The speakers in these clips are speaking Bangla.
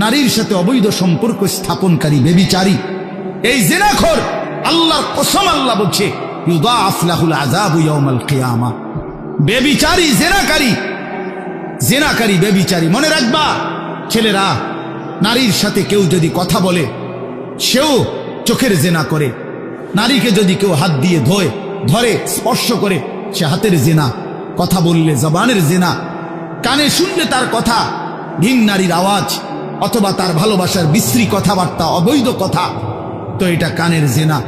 নারীর সাথে অবৈধ সম্পর্ক স্থাপনকারী ব্যভিচারী এই জিনাখোর আল্লাহর কসম আল্লাহ বলছে ইউদাআফ লাহুল আযাবু ইয়াউমাল কিয়ামা। ব্যভিচারী জিনাকারী ব্যভিচারী। মনে রাখবা ছেলেরা, নারীর সাথে কেউ যদি কথা বলে সেও চোখের জিনা করে। নারীকে যদি কেউ হাত দিয়ে ধরে স্পর্শ করে সে হাতের জিনা। কথা বললে জবানের জিনা। কানে শুনলে তার কথা ভিন নারীর আওয়াজ অথবা তার ভালোবাসার বিশ্রী কথাবার্তা অবৈধ কথা, তো এটা কানের জেনা।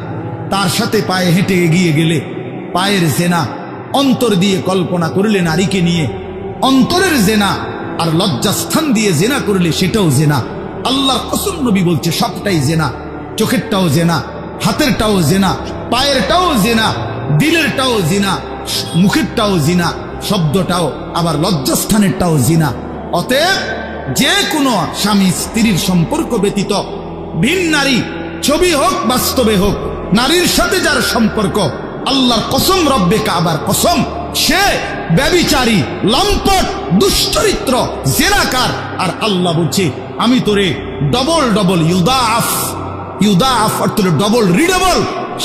তার সাথে পায়ে হেঁটে এগিয়ে গেলে পায়ের জেনা। অন্তর দিয়ে কল্পনা করলে নারীকে নিয়ে অন্তরের জেনা। আর লজ্জাস্থান দিয়ে জেনা করলে সেটাও জেনা। আল্লাহর কসম নবী বলছে সবটাই জেনা। চোখেরটাও জেনা, হাতেরটাও জেনা, পায়েরটাও জেনা, দিলেরটাও জিনা, মুখেরটাও জিনা, শব্দটাও আবার লজ্জাস্থানেরটাও জিনা। অতএব যে কোনো স্বামী স্ত্রীর সম্পর্ক ব্যতীত ভিন নারী ছবি হোক বাস্তবে হোক নারীর সাথে যার সম্পর্ক, আল্লাহর কসম রব্বে কাবার কসম, সে ব্যভিচারী, লম্পট, দুশ্চরিত্র, জেনাকার। আর আল্লাহ বলছে আমি তোরে ডবল ইউদাআফ অর্থ ডবল রিডবল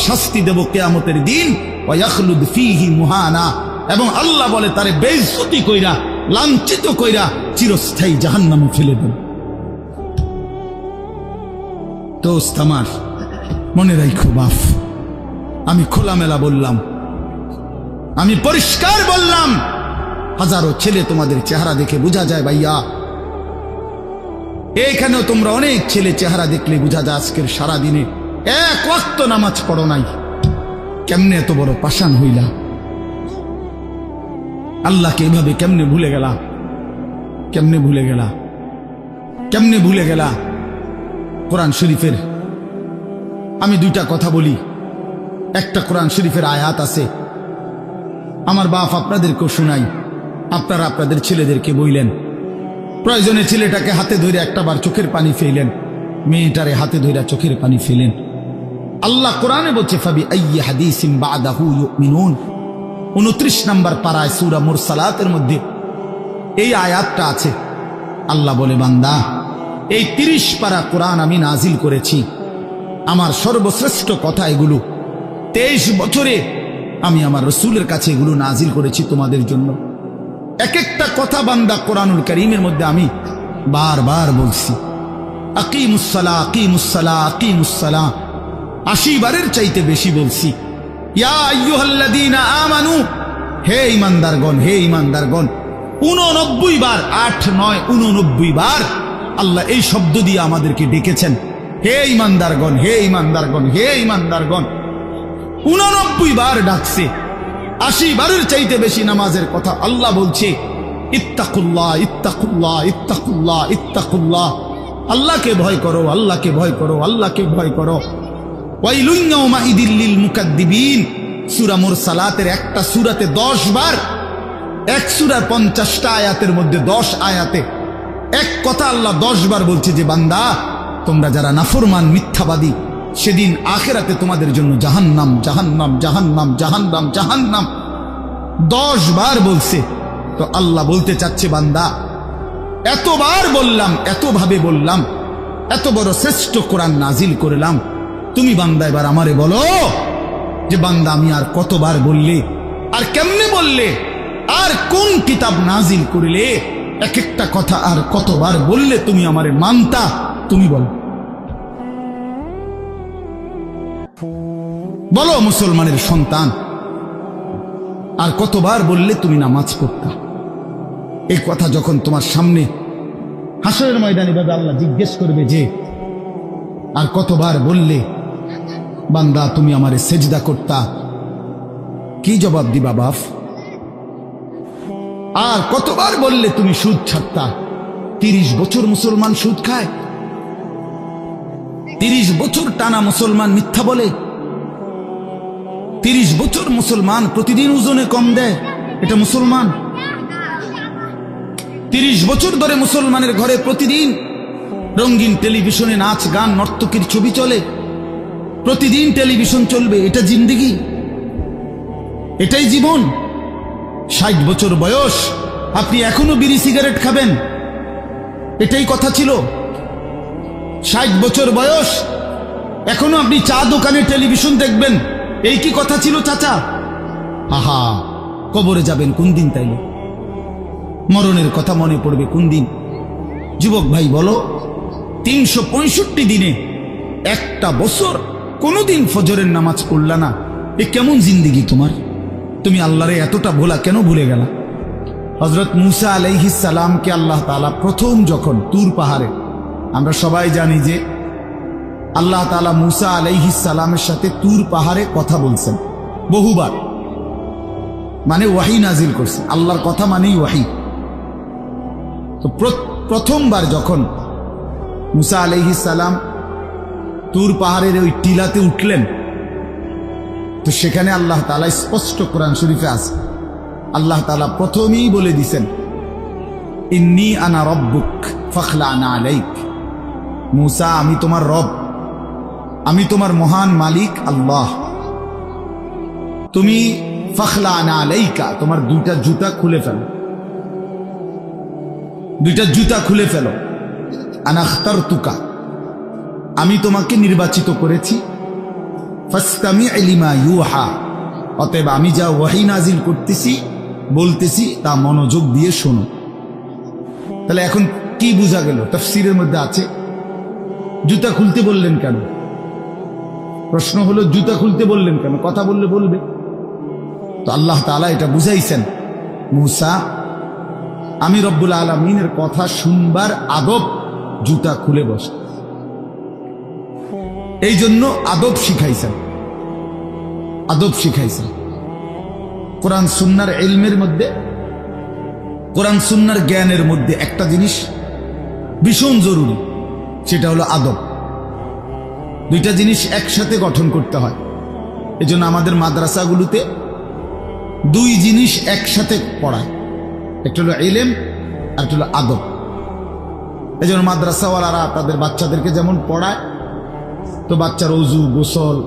শাস্তি দেব কিয়ামতের দিন। ওয়া ইয়াখলুদ ফীহি মুহানা, এবং আল্লাহ বলে তারে বেইজ্জতি কইরা লাঞ্ছিত কইরা চিরস্থায়ী জাহান্নামে ফেলে দেব। দোস্ত আমার মনে রাখো বাপ, আমি খোলামেলা বললাম, আমি পরিষ্কার বললাম। হাজারো ছেলে তোমাদের চেহারা দেখে বোঝা যায় ভাইয়া। এইখানেও তোমরা অনেক ছেলে চেহারা দেখলে বোঝা যায় আজকের সারাদিনে এক ওয়াক্ত নামাজ পড়ো নাই। কেমনে এত বড় পাষাণ হইলা? আল্লাহকে এভাবে কেমনে ভুলে গেলা? কেমনে ভুলে গেলা? কোরআন শরীফের আমি দুইটা কথা বলি। একটা কোরআন শরীফের আয়াত আছে, আমার বাপ আপনাদেরকেও শোনাই, আপনারা আপনাদের ছেলেদেরকে বইলেন। প্রয়োজনে ছেলেটাকে হাতে ধরে একটাবার চোখের পানি ফেলেন, মেয়েটারে হাতে ধরে চোখের পানি ফেলেন। আল্লাহ কোরআনে বলছে ফাবি আইয়ি হাদিসিন বাদাহু ইউমিনুন। 29 নম্বর পারায় সূরা মুরসালাতের মধ্যে এই আয়াতটা আছে। আল্লাহ বলে বান্দা, এই 30 পারা কোরআন আমি নাজিল করেছি, আমার সর্বশ্রেষ্ঠ কথা এগুলো। 23 বছরে আমি আমার রসুলের কাছে এগুলো নাজিল করেছি তোমাদের জন্য। এক একটা কথা বান্দা কোরআনুল কারীমের মধ্যে আমি বারবার বলছি, আকিমুসসালাহ আকিমুসসালাহ আকিমুসসালাহ 80 বারের চাইতে বেশি বলছি। ইয়া আইয়ুহাল্লাযীনা আমানু, হে ঈমানদারগণ, হে ঈমানদারগণ। 89 বার, 8, 9, 89 বার আল্লাহ এই শব্দ দিয়ে আমাদেরকে ডেকেছেন, হে ঈমানদারগণ, হে ঈমানদারগণ, হে ঈমানদারগণ। 89 বার ডাকছে। 80 বারের চাইতে বেশি নামাজের কথা আল্লাহ বলছে ইত্তাকুল্লাহ ইত্তাকুল্লাহ ইত্তাকুল্লাহ ইত্তাকুল্লাহ। আল্লাহকে ভয় করো, আল্লাহকে ভয় করো, আল্লাহকে ভয় করো। ওয়াইলুন ইয়াউমাইদিল লিল মুকাদ্দিবিন। সূরা মুরসালাতের একটা সূরাতে 10 বার, এক সূরার 50টা আয়াতের মধ্যে 10 আয়াতে এক কথা আল্লাহ 10 বার বলছে যে বান্দা তোমরা যারা নাফরমান মিথ্যাবাদী, সেদিন আখিরাতে তোমাদের জন্য জাহান্নাম জাহান্নাম জাহান্নাম জাহান্নাম জাহান্নাম 10 বার বলছে। তো আল্লাহ বলতে চাচ্ছে বান্দা, এতবার বললাম, এতভাবে বললাম, এত বড় শ্রেষ্ঠ কোরআন নাজিল করলাম, তুমি বান্দা এবার আমারে বলো যে বান্দা আমি আর কতবার বললে, আর কেমনে বললে, আর কোন কিতাব নাজিল করিলে এক একটা কথা আর কতবার বললে তুমি আমারে মানতা? তুমি বলো মুসলমানের সন্তান, আর কতবার বললে তুমি নামাজ পড়তা? এই কথা যখন তোমার সামনে হাসরের ময়দানে ভাবে আল্লাহ জিজ্ঞেস করবে যে আর কতবার বললে বান্দা তুমি আমারে সেজদা করতা, কি জবাব দিবা বাপ? আর কতবার বললে তুমি সুদ ছাড়তা? 30 বছর মুসলমান সুদ খায়, 30 বছর টানা মুসলমান মিথ্যা বলে, 30 বছর মুসলমান প্রতিদিন ওজনে কম দেয়, এটা মুসলমান? 30 বছর ধরে মুসলমানের ঘরে প্রতিদিন রঙিন টেলিভিশনে নাচ গান নর্তকীর ছবি চলে, প্রতিদিন টেলিভিশন চলবে, এটা জিন্দেগি? এটাই জীবন? 60 বছর বয়স আপনি এখনো বিড়ি সিগারেট খাবেন, এটাই কথা ছিল? 60 বছর বয়স, এখনো আপনি চা দোকানে টেলিভিশন দেখবেন, এই কি কথা ছিল চাচা? আহা, কবরে যাবেন কোন দিন? তাইলে মরণের কথা মনে পড়বে কোন দিন? যুবক ভাই বলো, 365 দিনে একটা বছর কোনদিন ফজরের নামাজ পড়লা না, এ কেমন জিন্দিগি তোমার? তুমি আল্লাহরে এতটা ভোলা কেন ভুলে গেলা? হযরত মূসা আলাইহিস সালামকে আল্লাহ তাআলা প্রথম যখন তুর পাহাড়ে, আমরা সবাই জানি যে আল্লাহ তাআলা মূসা আলাইহিস সালামের সাথে তুর পাহাড়ে কথা বলছেন বহুবার, মানে ওয়াহি নাজিল করছেন। আল্লাহর কথা মানেই ওয়াহি। তো প্রথমবার যখন মূসা আলাইহিস সালাম তুর পাহাড়ের ওই টিলাতে উঠলেন, তো সেখানে আল্লাহ তাআলা স্পষ্ট কোরআন শরীফে আছে, আল্লাহ তাআলা প্রথমেই বলে দিছেন, ইন্নী আনা রব্বুক ফাখলা'না আলাইক। মূসা, আমি তোমার রব, আমি তোমার মহান মালিক আল্লাহ, তুমি ফাখলা'না আলাইকা, তোমার দুইটা জুতা খুলে ফেলো, দুইটা জুতা খুলে ফেলো। আনা আখতারতুকা, আমি তোমাকে নির্বাচিত করেছি। ফাসতামি' লিমা ইউহা, অতএব আমি যা ওয়াহি নাজিল করতেছি বলতেছি তা মনোযোগ দিয়ে শোনো। তাহলে এখন কি বোঝা গেল? তাফসীরের মধ্যে আছে, জুতা খুলতে বললেন কেন? প্রশ্ন হলো, জুতা খুলতে বললেন কেন? কথা বললে বলবে। তো আল্লাহ তাআলা এটা বুঝাইছেন, মূসা, আমি রব্বুল আলামিনের কথা শুনবার আদব জুতা খুলে বস, এই জন্য আদব শিখাইছেন, আদব শিখাইছেন। কোরআন সুন্নাহর ইলমের মধ্যে, কোরআন সুন্নাহর জ্ঞানের মধ্যে একটা জিনিস ভীষণ জরুরি, সেটা হলো আদব। দুইটা জিনিস একসাথে গঠন করতে হয়। এজন্য আমাদের মাদ্রাসাগুলোতে দুই জিনিস একসাথে পড়ায়, একটা হলো ইলম আর একটা হলো আদব। এজন্য মাদ্রাসাওয়ালারা তাদের বাচ্চাদেরকে যেমন পড়ায়, তো বাচ্চার ওযু, গোসল,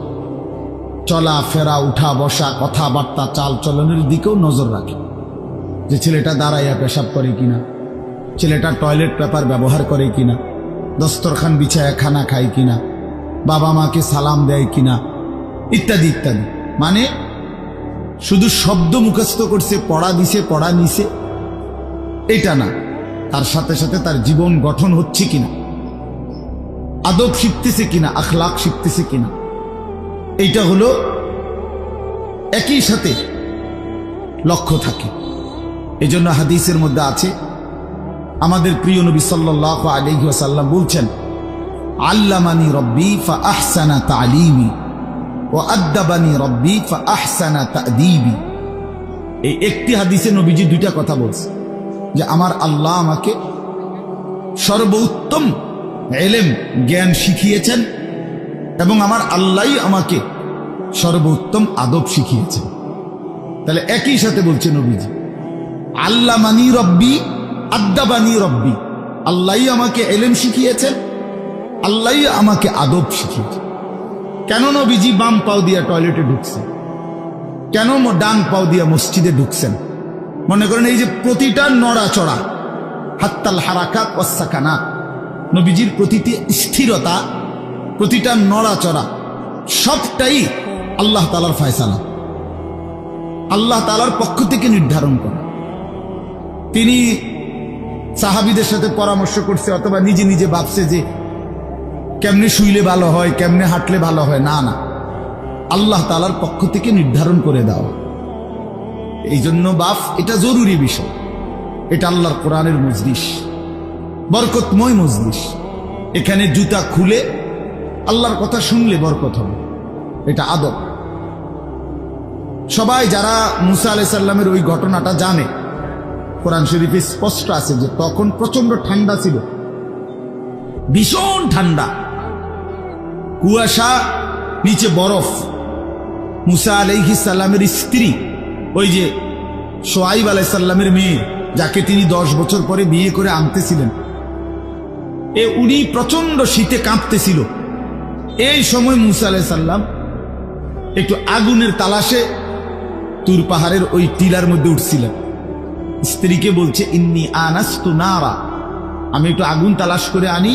চলা ফেরা, উঠা বসা, কথাবার্তা, চাল চলনের দিকেও নজর রাখে, যে ছেলেটা দাঁড়াইয়া পেশাব করে কিনা, ছেলেটা টয়লেট পেপার ব্যবহার করে কিনা, দস্তরখান বিছায়া খানা খায় কিনা, বাবা মাকে সালাম দেয় কিনা, ইত্যাদি ইত্যাদি। মানে শুধু শব্দ মুখস্থ করছে, পড়া দিছে, পড়া নিছে, এটা না, তার সাথে সাথে তার জীবন গঠন হচ্ছে কিনা, আদব শিখতেছে কিনা, আখলাক শিখতেছে কিনা, এইটা হলো একই সাথে লক্ষ্য থাকে। এই জন্য হাদিসের মধ্যে আছে, আমাদের প্রিয় নবী সাল্লাল্লাহু আলাইহি ওয়াসাল্লাম বলছেন, আল্লামানি রব্বি ফাআহসানা তা'লিমি ওয়া আদ্দাবানি রব্বি ফাআহসানা তা'দীবি। এই একটি হাদিসে নবীজি দুইটা কথা বলছে, যে আমার আল্লাহ আমাকে সর্বোত্তম ইলম, জ্ঞান শিখিয়েছেন, এবং আমার আল্লাহই আমাকে সর্বোত্তম আদব শিখিয়েছেন। তাহলে একই সাথে বলছে নবীজি, আল্লামানি রব্বি আদ্দাবানি রব্বি, আল্লাহই আমাকে ইলম শিখিয়েছেন, আল্লাহই আমাকে আদব শিখিয়েছেন। কেন নবীজি বাম পাও দিয়া টয়লেটে ঢুকছেন? কেন ডান পাও দিয়া মসজিদে ঢুকছেন? মনে করেন এই যে প্রতিটা নড়াচড়া, হাত্তাল হারাকাত ওয়াস সাকানাত, নবীজির প্রতিটি স্থিরতা, প্রতিটা নড়াচড়া, সবটাই আল্লাহ তাআলার ফয়সালা, আল্লাহ তাআলার পক্ষ থেকে নির্ধারণ করা। তিনি সাহাবীদের সাথে পরামর্শ করছে, অথবা নিজে নিজে ভাবছে যে কেমনে শুইলে ভালো হয়, কেমনে হাঁটলে ভালো হয়, না না, আল্লাহ তাআলার পক্ষ থেকে নির্ধারণ করে দেওয়া। এই জন্য বাপ, এটা জরুরি বিষয়। এটা আল্লাহর কোরআনের মজলিস, বরকতময় মজলিস। এখানে জুতা খুলে আল্লাহর কথা শুনলে বরকত হবে, এটা আদব। সবাই যারা মূসা আলাইহিস সালামের ওই ঘটনাটা জানে, কোরআন শরীফে স্পষ্ট আছে যে তখন প্রচন্ড ঠান্ডা ছিল, ভীষণ ঠান্ডা, কুয়াশা, নিচে বরফ। মূসা আলাইহিস সালামের স্ত্রী, ওই যে শুআয়ব আলাইহিস সালামের মেয়ে, যাকে তিনি 10 বছর পরে বিয়ে করে আনতেছিলেন, উনি প্রচন্ড শীতে কাঁপতেছিল। এই সময় মূসা আলাইহিস সালাম একটু আগুনের তালাশে তুর পাহাড়ের ওই টিলার মধ্যে উঠছিলেন। স্ত্রীকে বলছে, ইন্নী আনাস্তু নারা, আমি একটু আগুন তালাশ করে আনি,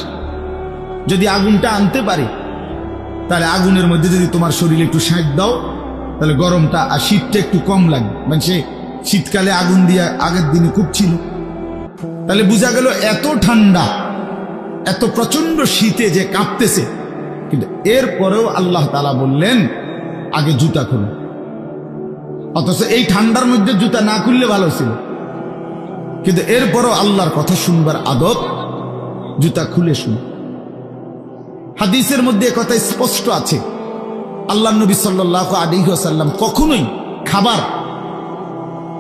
যদি আগুনটা আনতে পারি তাহলে আগুনের মধ্যে যদি তোমার শরীরে একটু সেঁক দাও তাহলে গরমটা আর শীতটা একটু কম লাগবে। মানে সে শীতকালে আগুন দিয়ে আগের দিনে খুব ছিল, তাহলে বোঝা গেল এত ঠান্ডা, এত প্রচন্ড শীতে যে কাঁপতেছে। কিন্তু এরপরেও আল্লাহ তাআলা বললেন আগে জুতা খুলো। অথচ এই ঠান্ডার মধ্যে জুতা না খুললে ভালো ছিল, কিন্তু এরপরও আল্লাহর কথা শুনবার আদব, জুতা খুলে শুন। হাদিসের মধ্যে কথা স্পষ্ট আছে, আল্লাহ নবী সাল্লাল্লাহু আলাইহি ওয়াসাল্লাম কখনোই খাবার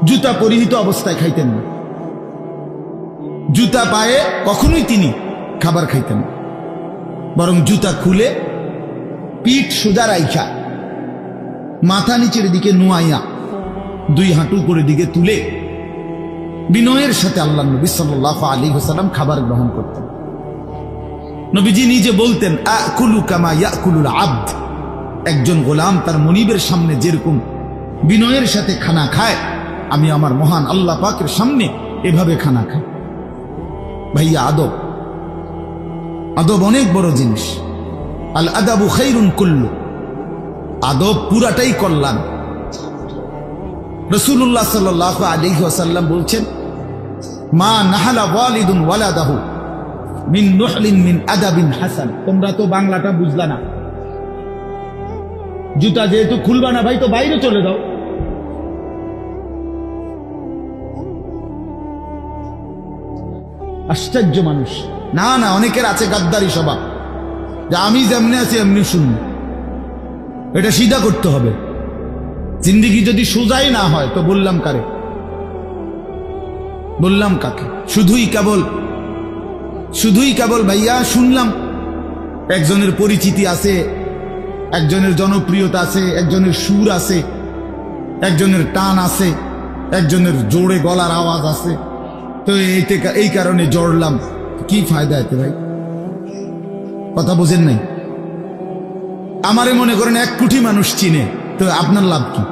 জুতা পরিহিত অবস্থায় খাইতেন না। জুতা পায়ে কখনোই তিনি খাবার খাইতেন না, বরং জুতা খুলে পিঠ সোজা রাইখা মাথা নিচের দিকে নোয়াইয়া দুই হাঁটু উপরের দিকে তুলে বিনয়ের সাথে আল্লাহ নবী সাল্লাল্লাহু আলাইহি ওয়াসাল্লাম খাবার গ্রহণ করতেন। নবীজি নিজে বলতেন, আকুলু কামা ইয়াকুলুল আবদ, একজন গোলাম তার মনিবের সামনে যেরকম বিনয়ের সাথে খানা খায়, আমি আমার মহান আল্লাহ পাকের সামনে এভাবে খানা খাই। ভাইয়া, আদব, আদব অনেক বড় জিনিস। আল আদাবু খাইরুন কুল্লু, আদব পুরাটাই কল্যাণ। রাসূলুল্লাহ সাল্লাল্লাহু আলাইহি ওয়াসাল্লাম বলছেন, মা নাহালা ওয়ালিদুন ওয়ালাদাহু মিন নুহলিন মিন আদাবিন হাসান। তোমরা তো বাংলাটা বুঝলা না, জুতা যেহেতু খুলবা না ভাই, তো বাইরে চলে যাও। আশ্চর্য মানুষ। না না, অনেকের আছে গাদ্দারি স্বভাব, যে আমি যেমনি আছি এমনি শুনবো। এটা সিধা করতে হবে। জিন্দেগি যদি সোজাই না হয় তো বললাম কারে, বললাম কাকে? শুধুই কেবল ভাইয়া শুনলাম, একজনের পরিচিতি আছে, একজনের জনপ্রিয়তা আছে, একজনের সুর আছে, একজনের টান আছে, একজনের জোরে গলার আওয়াজ আছে, তো এই কারণে জড়লাম। কি ফায়দা এতে ভাই? কথা বোঝেন নাই? আমারে মনে করেন 1 কোটি মানুষ চিনে, তো আপনার লাভ কি?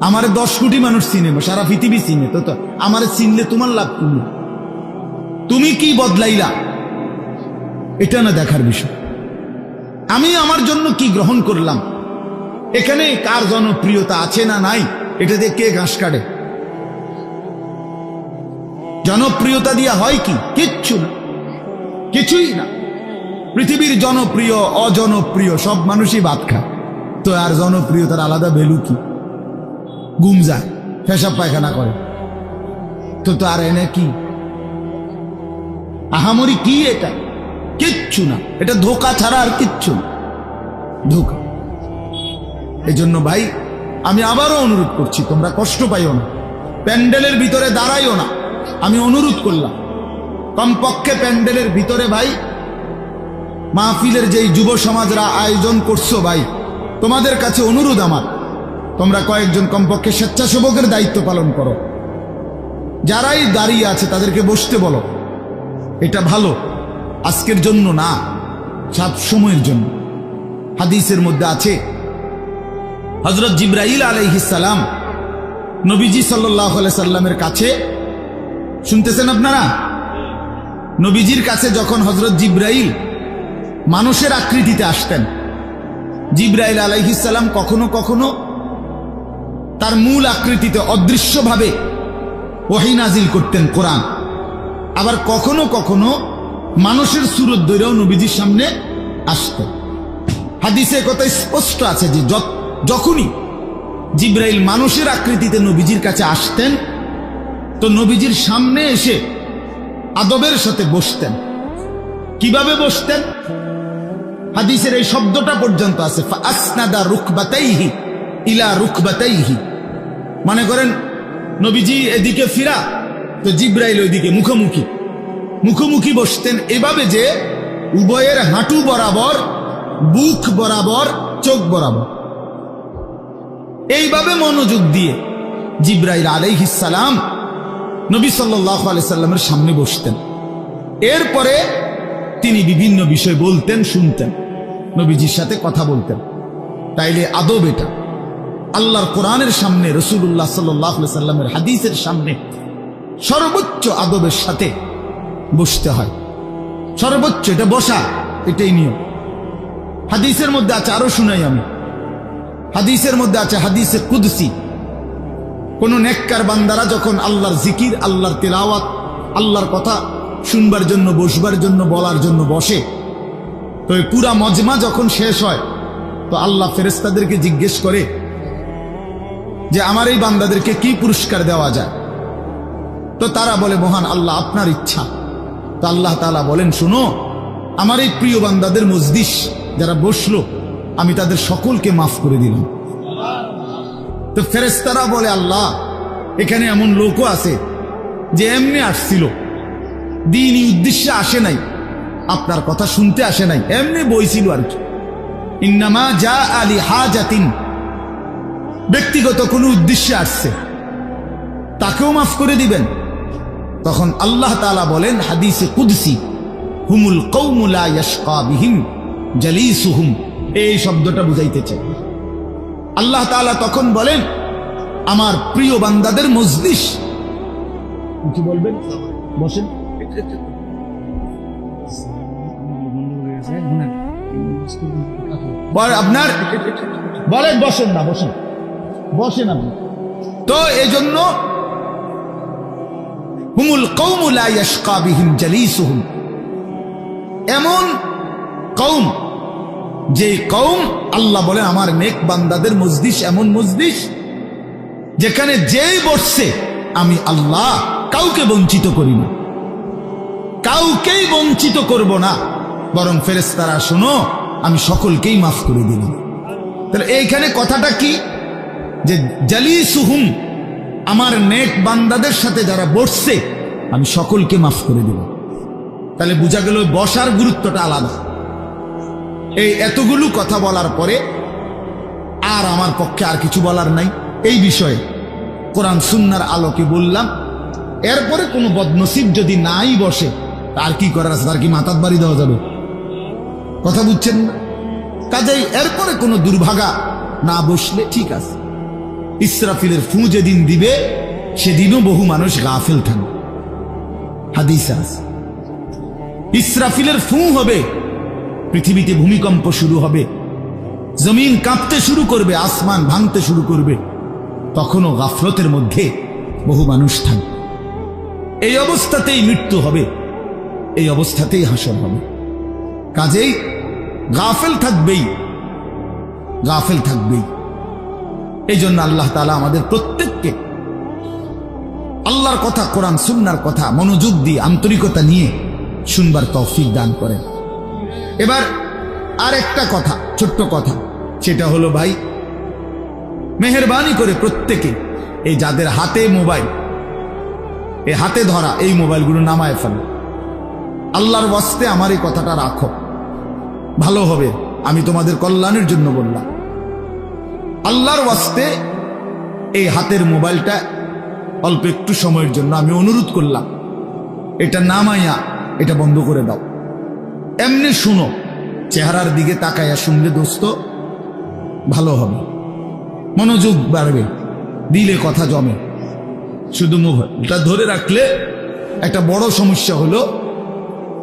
আমারে 10 কোটি মানুষ চিনে, সারা পৃথিবী চিনে, তো আমারে চিনলে তোমার লাভ কি? তুমি কি বদলাইলা এটা না দেখার বিষয়। আমি আমার জন্য কি গ্রহণ করলাম, এখানে কার জনপ্রিয়তা আছে না নাই, এটা দিয়ে কে ঘাস কাটে? জনপ্রিয়তা দিয়া হয় কি? কিচ্ছু না, কিছুই না। পৃথিবীর জনপ্রিয় অজনপ্রিয় সব মানুষই ভাত খায়, তো আর জনপ্রিয়তার আলাদা ভ্যালু কি? ঘুম যায়, পেশাব পায়খানা করে, তো আর এনে কি আহামরি কি? এটা কিচ্ছু না, এটা ধোঁকা ছাড়া আর কিচ্ছু না, ধোঁকা। এজন্য ভাই আমি আবারও অনুরোধ করছি, তোমরা কষ্ট পাইও না, প্যান্ডেলের ভিতরে দাঁড়াইও না। আমি অনুরোধ করলাম, কমপক্ষে প্যান্ডেলের ভিতরে ভাই মাহফিলের যেই যুব সমাজরা আয়োজন করছো ভাই, তোমাদের কাছে অনুরোধ আমার, তোমরা কয়েকজন কমপক্ষে স্বেচ্ছাসেবকের দায়িত্ব পালন করো। যারাই দাঁড়িয়ে আছে তাদেরকে বসতে বলো। এটা ভালো, আজকের জন্য না, সব সময়ের জন্য। হাদিসের মধ্যে আছে, হযরত জিবরাইল আলাইহিস সালাম নবীজি সাল্লাল্লাহু আলাইহি সাল্লামের কাছে, শুনতেছেন আপনারা? নবীজির কাছে যখন হযরত জিবরাইল মানুষের আকৃতিতে আসতেন, জিবরাইল আলাইহিস সালাম কখনো কখনো তার মূল আকৃতিতে অদৃশ্যভাবে ওহী নাজিল করতেন, কোরআন। আবার কখনো কখনো মানুষের সুরত ধরেও নবীজির সামনে আসতেন। হাদিসে কথা স্পষ্ট আছে যে যখনই জিবরাইল মানুষের আকৃতিতে নবীজির কাছে আসতেন, তো নবীজির সামনে এসে আদবের সাথে বসতেন। কিভাবে বসতেন? হাদিসের এই শব্দটা পর্যন্ত আছে, ফাসনাদা রুকবাতাইহি ইলা রুকবাতাইহি। মনে করেন নবীজি এদিকে ফিরা, তো জিবরাইল ওইদিকে মুখোমুখি বসতেন, এভাবে যে উভয়ের হাঁটু বরাবর, বুক বরাবর, চোখ বরাবর, এইভাবে মনোযোগ দিয়ে জিবরাইল আলাইহিস সালাম নবী সাল্লাল্লাহু আলাইহি সাল্লামের সামনে বসতেন। এরপরে তিনি বিভিন্ন বিষয় বলতেন, শুনতেন, নবীজির সাথে কথা বলতেন। তাইলে আদব এটা। আল্লাহর কোরআনের সামনে, রাসূলুল্লাহ সাল্লাল্লাহু আলাইহি সাল্লামের হাদিসের সামনে সর্বোচ্চ আদবের সাথে বসতে হয়, সর্বোচ্চ এটা বসা, এটাই নিয়ম। হাদিসের মধ্যে আছে, আরো শুনাই আমি, হাদিসের মধ্যে আছে, হাদিসে কুদসি, কোন নেককার বান্দারা যখন আল্লাহর জিকির, আল্লাহর তিলাওয়াত, আল্লাহর কথা শুনবার জন্য, বসবার জন্য, বলার জন্য বসে, তো এই পুরা মজমা যখন শেষ হয়, তো আল্লাহ ফেরেশতাদেরকে জিজ্ঞেস করে যে আমার এই বান্দাদেরকে কি পুরস্কার দেওয়া যায়। তো তারা বলে, মহান আল্লাহ, আপনার ইচ্ছা। তো আল্লাহ তাআলা বলেন, শুনো, আমার এই প্রিয় বান্দাদের মজলিস যারা বসলো, আমি তাদের সকলকে মাফ করে দিলাম। তো ফেরেশতারা বলে, আল্লাহ, এখানে এমন লোকও আছে যে এমনি আসছিল, দ্বীনি উদ্দেশ্যে আসে নাই, আপনার কথা শুনতে আসে নাই, এমনি বইছিল আর কি, ইন্নামা জা আলি হাজাতিন, ব্যক্তিগত কোনো উদ্দেশ্যে আসছে, তাকেও মাফ করে দিবেন। তখন আল্লাহ তাআলা বলেন হাদিসে কুদসি, হুমুল কওমু লা ইয়াশকা বিহিম জালিসুহুম, এই শব্দটা বুঝাইতেছে। আল্লাহ তাআলা তখন বলেন, আমার প্রিয় বান্দাদের মজলিস, কি বলবেন, বসেন, আপনার বলেন, বসেন না, বসেন, বসেন আপনি। তো এই জন্য হুমুল কওমু লা ইয়াশকা বিহিম জালিসুহুম, এমন কওম, যে কওম আল্লাহ বলে আমার নেক বান্দাদের মজলিস এমন মজলিস যেখানে যেই বসছে আমি আল্লাহ কাউকে বঞ্চিত করি না, কাউকেই বঞ্চিত করব না, বরং ফেরেশতারা শোনো, আমি সকলকেই মাফ করে দিলাম। তাহলে এইখানে কথাটা কি, যে জালিসুহুম, আমার নেক বান্দাদের সাথে যারা বসছে আমি সকলকে মাফ করে দিলাম। তাহলে বোঝা গেল বসার গুরুত্বটা আলাদা। এই এতগুলো কথা বলার পরে আর আমার পক্ষে আর কিছু বলার নাই এই বিষয়ে, কোরআন সুন্নাহর আলোকে বললাম। এরপরে কোনো বদনসিব যদি নাই বসে, তার কি করার আছে, তার কি মাথার বাড়ি দেওয়া যাবে? কথা বুঝছেন না? কাজেই এরপরে কোনো দুর্ভাগা না বসলে ঠিক আছে। ইসরাফিলের ফু যেদিন দিবে সেদিনও বহু মানুষ গাফেল থাকবে, হাদিসে আছে। ইসরাফিলের ফু হবে, পৃথিবীতে ভূমিকম্প শুরু হবে, জমিন কাঁপতে শুরু করবে, আসমান ভাঙতে শুরু করবে, তখনও গাফলতের মধ্যে বহু মানুষ থাকবে। এই অবস্থাতেই মৃত্যু হবে, এই অবস্থাতেই হাসর হবে। কাজেই গাফেল থাকবেই, গাফেল থাকবেই। এই জন্য আল্লাহ তাআলা আমাদের প্রত্যেককে আল্লাহর কথা, কোরআন সুন্নাহর কথা মনোযোগ দিয়ে, আন্তরিকতা নিয়ে শুনবার তৌফিক দান করেন। এবার আর একটা কথা, ছোট্ট কথা, সেটা হলো ভাই, মেহেরবানি করে প্রত্যেকে এই যাদের হাতে মোবাইল, এই হাতে ধরা এই মোবাইলগুলো নামায় ফেলো। আল্লাহর ওয়াস্তে আমার এই কথাটা রাখো, ভালো হবে, আমি তোমাদের কল্যাণের জন্য বললাম। আল্লাহর ওয়াস্তে এই হাতের মোবাইলটা অল্প একটু সময়ের জন্য আমি অনুরোধ করলাম, এটা নামাইয়া এটা বন্ধ করে দাও। এমনি শুনো, চেহারার দিকে তাকাইয়া শুনলে দোস্ত ভালো হবে, মনোযোগ বাড়বে, দিলে কথা জমে। শুধু মোবাইলটা ধরে রাখলে একটা বড় সমস্যা হলো,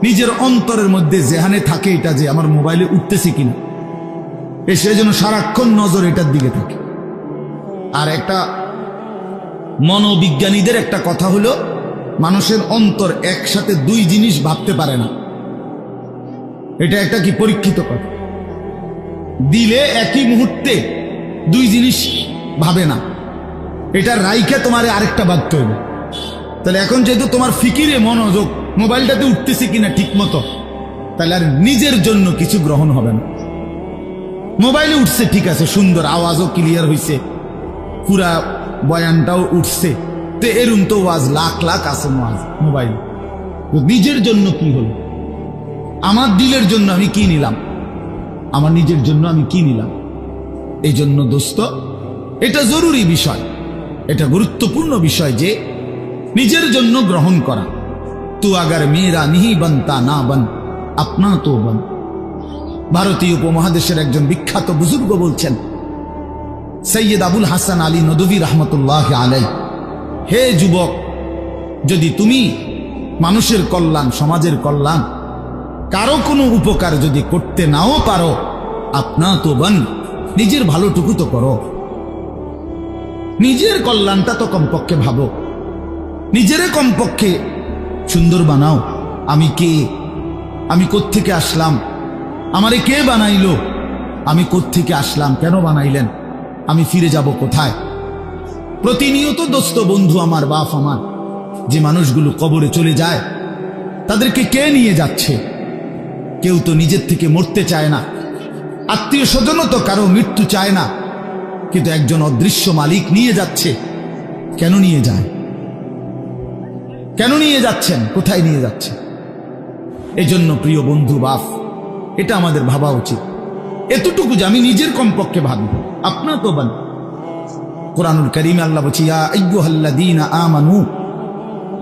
নিজের অন্তরের মধ্যে জেহানে থাকে এটা যে আমার মোবাইলে উঠতেছে কিনা, সেই জন্য সারাক্ষণ নজর এটার দিকে থাকে। আর একটা মনোবিজ্ঞানীদের একটা কথা হলো, মানুষের অন্তর একসাথে দুই জিনিস ভাবতে পারে না। এটা একটা কি পরীক্ষিত কথা, দিলে একই মুহূর্তে দুই জিনিস ভাবে না, এটা রাইখে তোমার আরেকটা ভাবতে হবে। তাহলে এখন যেহেতু তোমার ফিকিরে মনোযোগ মোবাইলটাতে উঠতেছে কিনা ঠিক মতো, তাহলে আর নিজের জন্য কিছু গ্রহণ হবে না। মোবাইলে উঠছে ঠিক আছে, সুন্দর, আওয়াজও ক্লিয়ার হয়েছে, পুরা বয়ানটাও উঠছে, তো এরম তো ওয়াজ লাখ লাখ আছে মোবাইল। নিজের জন্য কি হলো? আমার দিলের জন্য আমি কি নিলাম, আমার নিজের জন্য আমি কি নিলাম? এই জন্য দোস্ত, এটা জরুরি বিষয়, এটা গুরুত্বপূর্ণ বিষয় যে নিজের জন্য গ্রহণ করা। তু আগার মেয়েরা নিহি বনতা না বন, আপনা তো বন। ভারতীয় উপমহাদেশের একজন বিখ্যাত বুজুর্গ বলছেন, সৈয়দ আবুল হাসান আলী নদভী রহমতুল্লাহ আলাই, হে যুবক, যদি তুমি মানুষের কল্যাণ, সমাজের কল্যাণ, কারো কোনো উপকার যদি করতে নাও পারো, আপনা তো বন, নিজের ভালোটুকু তো করো, নিজের কল্যাণটা তো কমপক্ষে ভাবো, নিজেরে কমপক্ষে সুন্দর বানাও। আমি কে, আমি কোত্থেকে আসলাম, আমারে কে বানাইলো, আমি কোত্থেকে আসলাম, কেন বানাইলেন, আমি ফিরে যাব কোথায়। প্রতিনিয়ত দোস্ত বন্ধু আমার, বাপ আমার, যে মানুষগুলো কবরে চলে যায়, তাদেরকে কে নিয়ে যাচ্ছে? কেউ তো নিজের থেকে মরতে চায় না, আত্মীয় স্বজনও তো কারো মৃত্যু চায় না, কিন্তু একজন অদৃশ্য মালিক নিয়ে যাচ্ছে। কেন নিয়ে যায়? কেন নিয়ে যাচ্ছেন? কোথায় নিয়ে যাচ্ছে? এজন্য প্রিয় বন্ধু, বাপ, এটা আমাদের ভাবা উচিত। এতটুকু যে আমি নিজের কমপক্ষে ভাবি, আপনা তো বান। কুরআনুল কারীমে আল্লাহ বলছে, ইয়া আইয়ুহাল্লাযীনা আমানু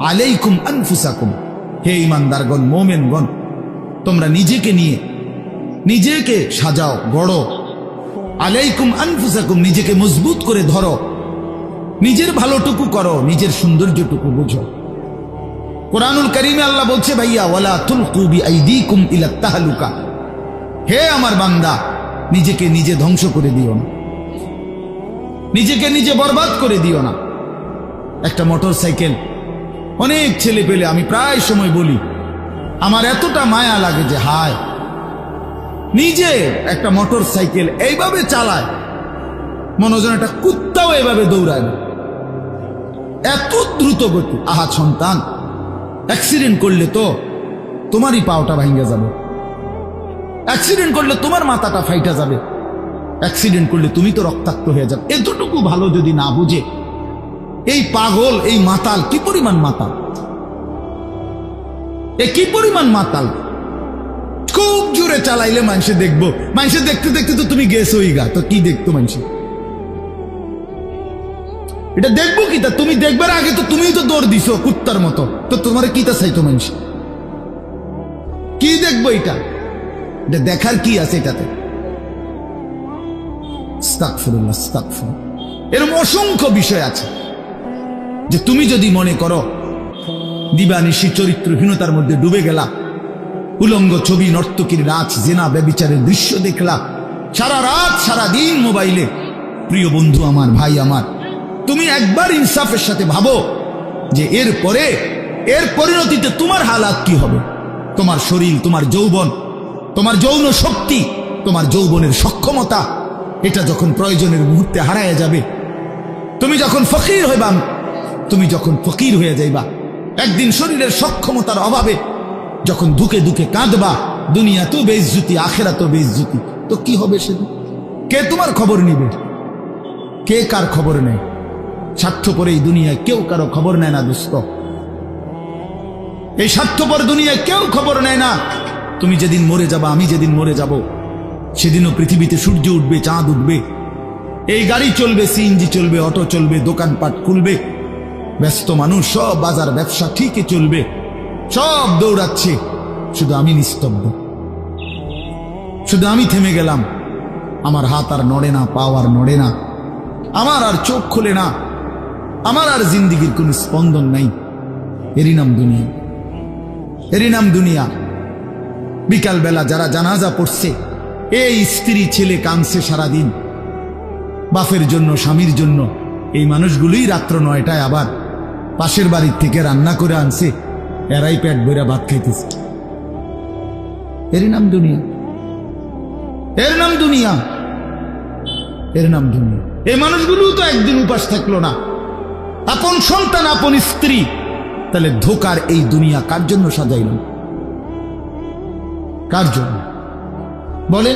আলাইকুম আনফুসাকুম, হে ঈমানদারগণ, মুমিনগণ, তোমরা নিজেকে নিয়ে নিজেকে সাজাও, গড়ো। আলাইকুম আনফুসাকুম, নিজেকে মজবুত করে ধরো, নিজের ভালোটুকু করো, নিজের সৌন্দর্যটুকু বুঝো। কুরআনুল কারীমে আল্লাহ বলছে, ভাইয়া ওয়ালা তুলকু বিআইদিকুম ইলা তাহলুকা, হে আমার বান্দা, নিজেকে নিজে ধ্বংস করে দিও না, নিজেকে নিজে বরবাদ করে দিও না। একটা মোটর সাইকেল, অনেক ছেলে পেলে, আমি প্রায় সময় বলি, আমার এতটা মায়া লাগে যে হায়, নিজে একটা মোটর সাইকেল এইভাবে চালায়, মনে হয় একটা কুত্তাও এভাবে দৌড়ায় না, এত দ্রুত গতি। আহা সন্তান, অ্যাক্সিডেন্ট করলে তো তোমারই পাওটা ভাঙ্গা যাবে, অ্যাক্সিডেন্ট করলে তোমার মাথাটা ফাইটা যাবে, অ্যাক্সিডেন্ট করলে তুমি তো রক্তাক্ত হয়ে যাবে। এতটুকু ভালো যদি না বুঝে এই পাগল, এই মাতাল, কি পরিমাণ মাতাল, এ কি পরিমাণ মাতাল। খুব জোরে চালাইলে মানুষে দেখবো, মানুষে দেখতে দেখতে তো তুমি গেছো গা, তো কি দেখতো মানুষে? এটা দেখবো কি? তা তুমি দেখবার আগে তো তুমি তো দৌড় দিছো কুত্তার মতো, তো তোমার কিতা চাইতো মানুষ? কি দেখবো এটা? এটা দেখার কি আছে এটাতে? আস্তাগফিরুল্লাহ, আস্তাগফিরুল্লাহ। এরকম অসংখ্য বিষয় আছে যে তুমি যদি মনে করো দিবানিশি চরিত্রহীনতার মধ্যে ডুবে গেলা, উলঙ্গ ছবি, নর্তকীর নাচ, জেনা, ব্যভিচারের দৃশ্য দেখলা, সারা রাত সারা দিন মোবাইলে, প্রিয় বন্ধু আমার, ভাই আমার, তুমি একবার ইনসাফের সাথে ভাবো যে এর পরিণতিতে তোমার হালাত কি হবে। তোমার শরীর, তোমার যৌবন, তোমার যৌন শক্তি, তোমার যৌবনের সক্ষমতা, এটা যখন প্রয়োজনের মুহূর্তে হারায় যাবে, তুমি যখন ফকির হইবা, তুমি যখন ফকির হয়ে যাইবা, একদিন শরীরের সক্ষমতার অভাবে যখন দুকে দুকে কাঁদবা, দুনিয়া তো বেইজ্জতি, আখেরা তো বেইজ্জতি, তো কি হবে সেদিন? কে তোমার খবর নিবে? কে কার খবর নেয়? স্বার্থপর এই দুনিয়ায় কেউ কারো খবর নেয় না দোস্ত, এই স্বার্থপর দুনিয়ায় কেউ খবর নেয় না। তুমি যেদিন মরে যাবা, আমি যেদিন মরে যাব, সেদিনও পৃথিবীতে সূর্য উঠবে, চাঁদ উঠবে, এই গাড়ি চলবে, সিএনজি চলবে, অটো চলবে, দোকানপাট খুলবে, ব্যস্ত মানুষ, সব বাজার ব্যবসা ঠিকই চলবে, সব দৌড়াচ্ছে, শুধু আমি নিস্তব্ধ, শুধু আমি থেমে গেলাম। আমার হাত আর নড়ে না, পা আর নড়ে না, আমার আর চোখ খোলে না, আমার আর জিন্দিগির কোন স্পন্দন নাই। এরই নাম দুনিয়া, এরই নাম দুনিয়া। বিকালবেলা যারা জানাজা পড়ছে, এই স্ত্রী ছেলে কাঁদছে সারাদিন বাপের জন্য, স্বামীর জন্য, এই মানুষগুলোই রাত্র 9টায় আবার পাশের বাড়ির থেকে রান্না করে আনছে, এরাই পেট ভরে ভাত খাইতেছে। এর নাম দুনিয়া, এর নাম দুনিয়া, এর নাম দুনিয়া। এই মানুষগুলো তো একদিন উপাস থাকলো না, আপন সন্তান, আপন স্ত্রী, তাহলে ধোকার এই দুনিয়া কার জন্য সাজাইল? কার জন্য বলে?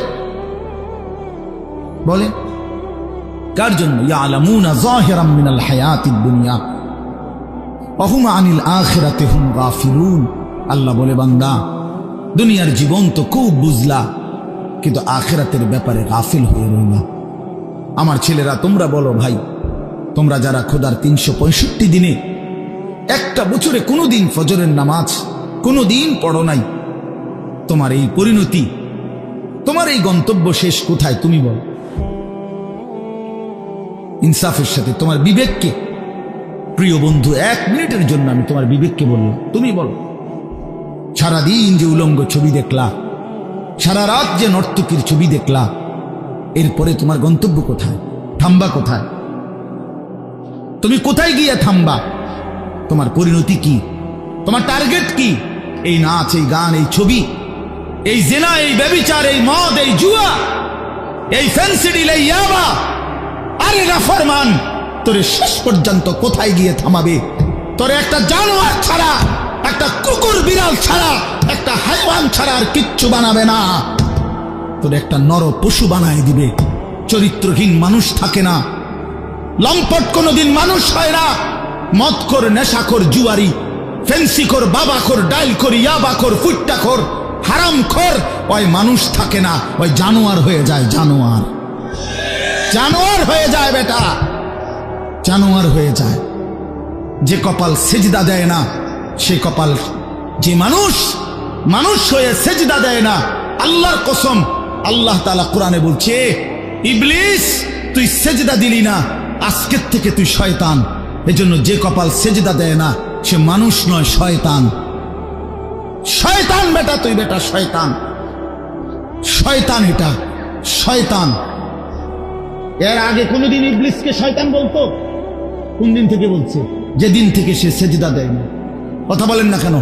বলে কার জন্য? ইয়ালামুনা যাহিরাম মিনাল হায়াতিদ দুনিয়া ওয়া হুম আনিল আখিরাতি হুম গাফিলুন। আল্লাহ বলে, বান্দা, দুনিয়ার জীবন তো খুব বুঝলা, কিন্তু আখিরাতের ব্যাপারে গাফিল হয়ে রইলা। আমার ছেলেরা, তোমরা বলো ভাই, তোমরা যারা খোদার 365 দিনে একটা বছরে কোনোদিন ফজরের নামাজ কোনোদিন পড়ো নাই, তোমার এই পরিণতি, তোমার এই গন্তব্য শেষ কোথায়? তুমি বলো। ইনসাফের সাথে তোমার বিবেককে, প্রিয় বন্ধু, 1 মিনিটের জন্য আমি তোমার বিবেককে বললাম, তুমি বলো। সারাদিন যে উলঙ্গ ছবি দেখলা, সারা রাত যে নর্তকীর ছবি দেখলা, এরপরে তোমার গন্তব্য কোথায়? থামবা কোথায়? তুমি কোথায় গিয়ে থামবা? তোমার পরিণতি কি? তোমার টার্গেট কি? এই নাচ, এই গান, এই ছবি, এই জেনা, এই ব্যভিচার, এই মদ, এই জুয়া, এই ফেন্সিডিল, এই ইয়াবা? আরে নাফরমান, তোরে শেষ পর্যন্ত কোথায় গিয়ে থামাবে? তোরে একটা জানোয়ার ছাড়া, একটা কুকুর বিড়াল ছাড়া, একটা হাইওয়ান ছাড়া আর কিচ্ছু বানাবে না। তোরে একটা নর পশু বানায় দিবে। চরিত্রহীন মানুষ থাকে না, লম্পট কোনোদিন মানুষ হয় না। মদখোর, নেশাখোর, জুয়ারি, ফেন্সিখোর, বাবাখোর, ডাইলখোর, ইয়াবাখোর, ফুট্টাখোর, হারামখোর, ওই মানুষ থাকে না, ওই জানোয়ার হয়ে যায়। জানোয়ার, জানোয়ার হয়ে যায় বেটা, জানোয়ার হয়ে যায়। যে কপাল সেজদা দেয় না, সে কপাল, যে মানুষ মানুষ হয়ে সেজদা দেয় না, আল্লাহর কসম, আল্লাহ তাআলা কোরআনে বলছে, ইবলিস তুই সেজদা দিলি না, আজকের থেকে তুই শয়তান। এজন্য যে কপাল সেজদা দেয় না, সে মানুষ নয়, শয়তান। শয়তান বেটা, তুই বেটা শয়তান, শয়তান, এটা শয়তান। এর আগে কোনদিন ইবলিসকে শয়তান বলতো? কোন দিন থেকে বলছে? যেদিন থেকে সে সেজদা দেয় না। কথা বলেন না কেন?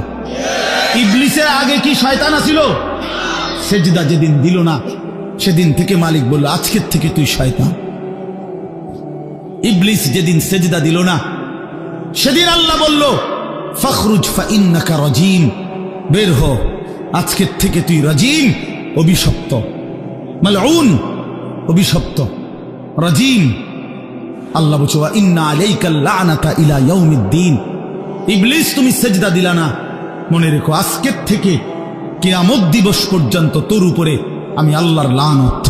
ইবলিসের আগে কি শয়তান আছিল? সেজদা যেদিন দিল না, সেদিন থেকে মালিক বলল, আজকের থেকে তুই শয়তান। ইবলিস যেদিন সেজদা দিল না, সেদিন আল্লাহ বলল, ফখরুজ ফাইন্নাকা রাজিম, বের হ, আজকের থেকে তুই রাজিম, অভিশপ্ত, মালউন, অভিশপ্ত, রাজিম। আল্লাহ বলছে, ওয়া ইন্না আলাইকাল লানাতা ইলা ইয়াউমিদ্দিন। ইবলিস তুমি সেজদা দিলা না, মনে রেখো আজকের থেকে কিয়ামত দিবস পর্যন্ত তোর উপরে আমি আল্লাহর লানত।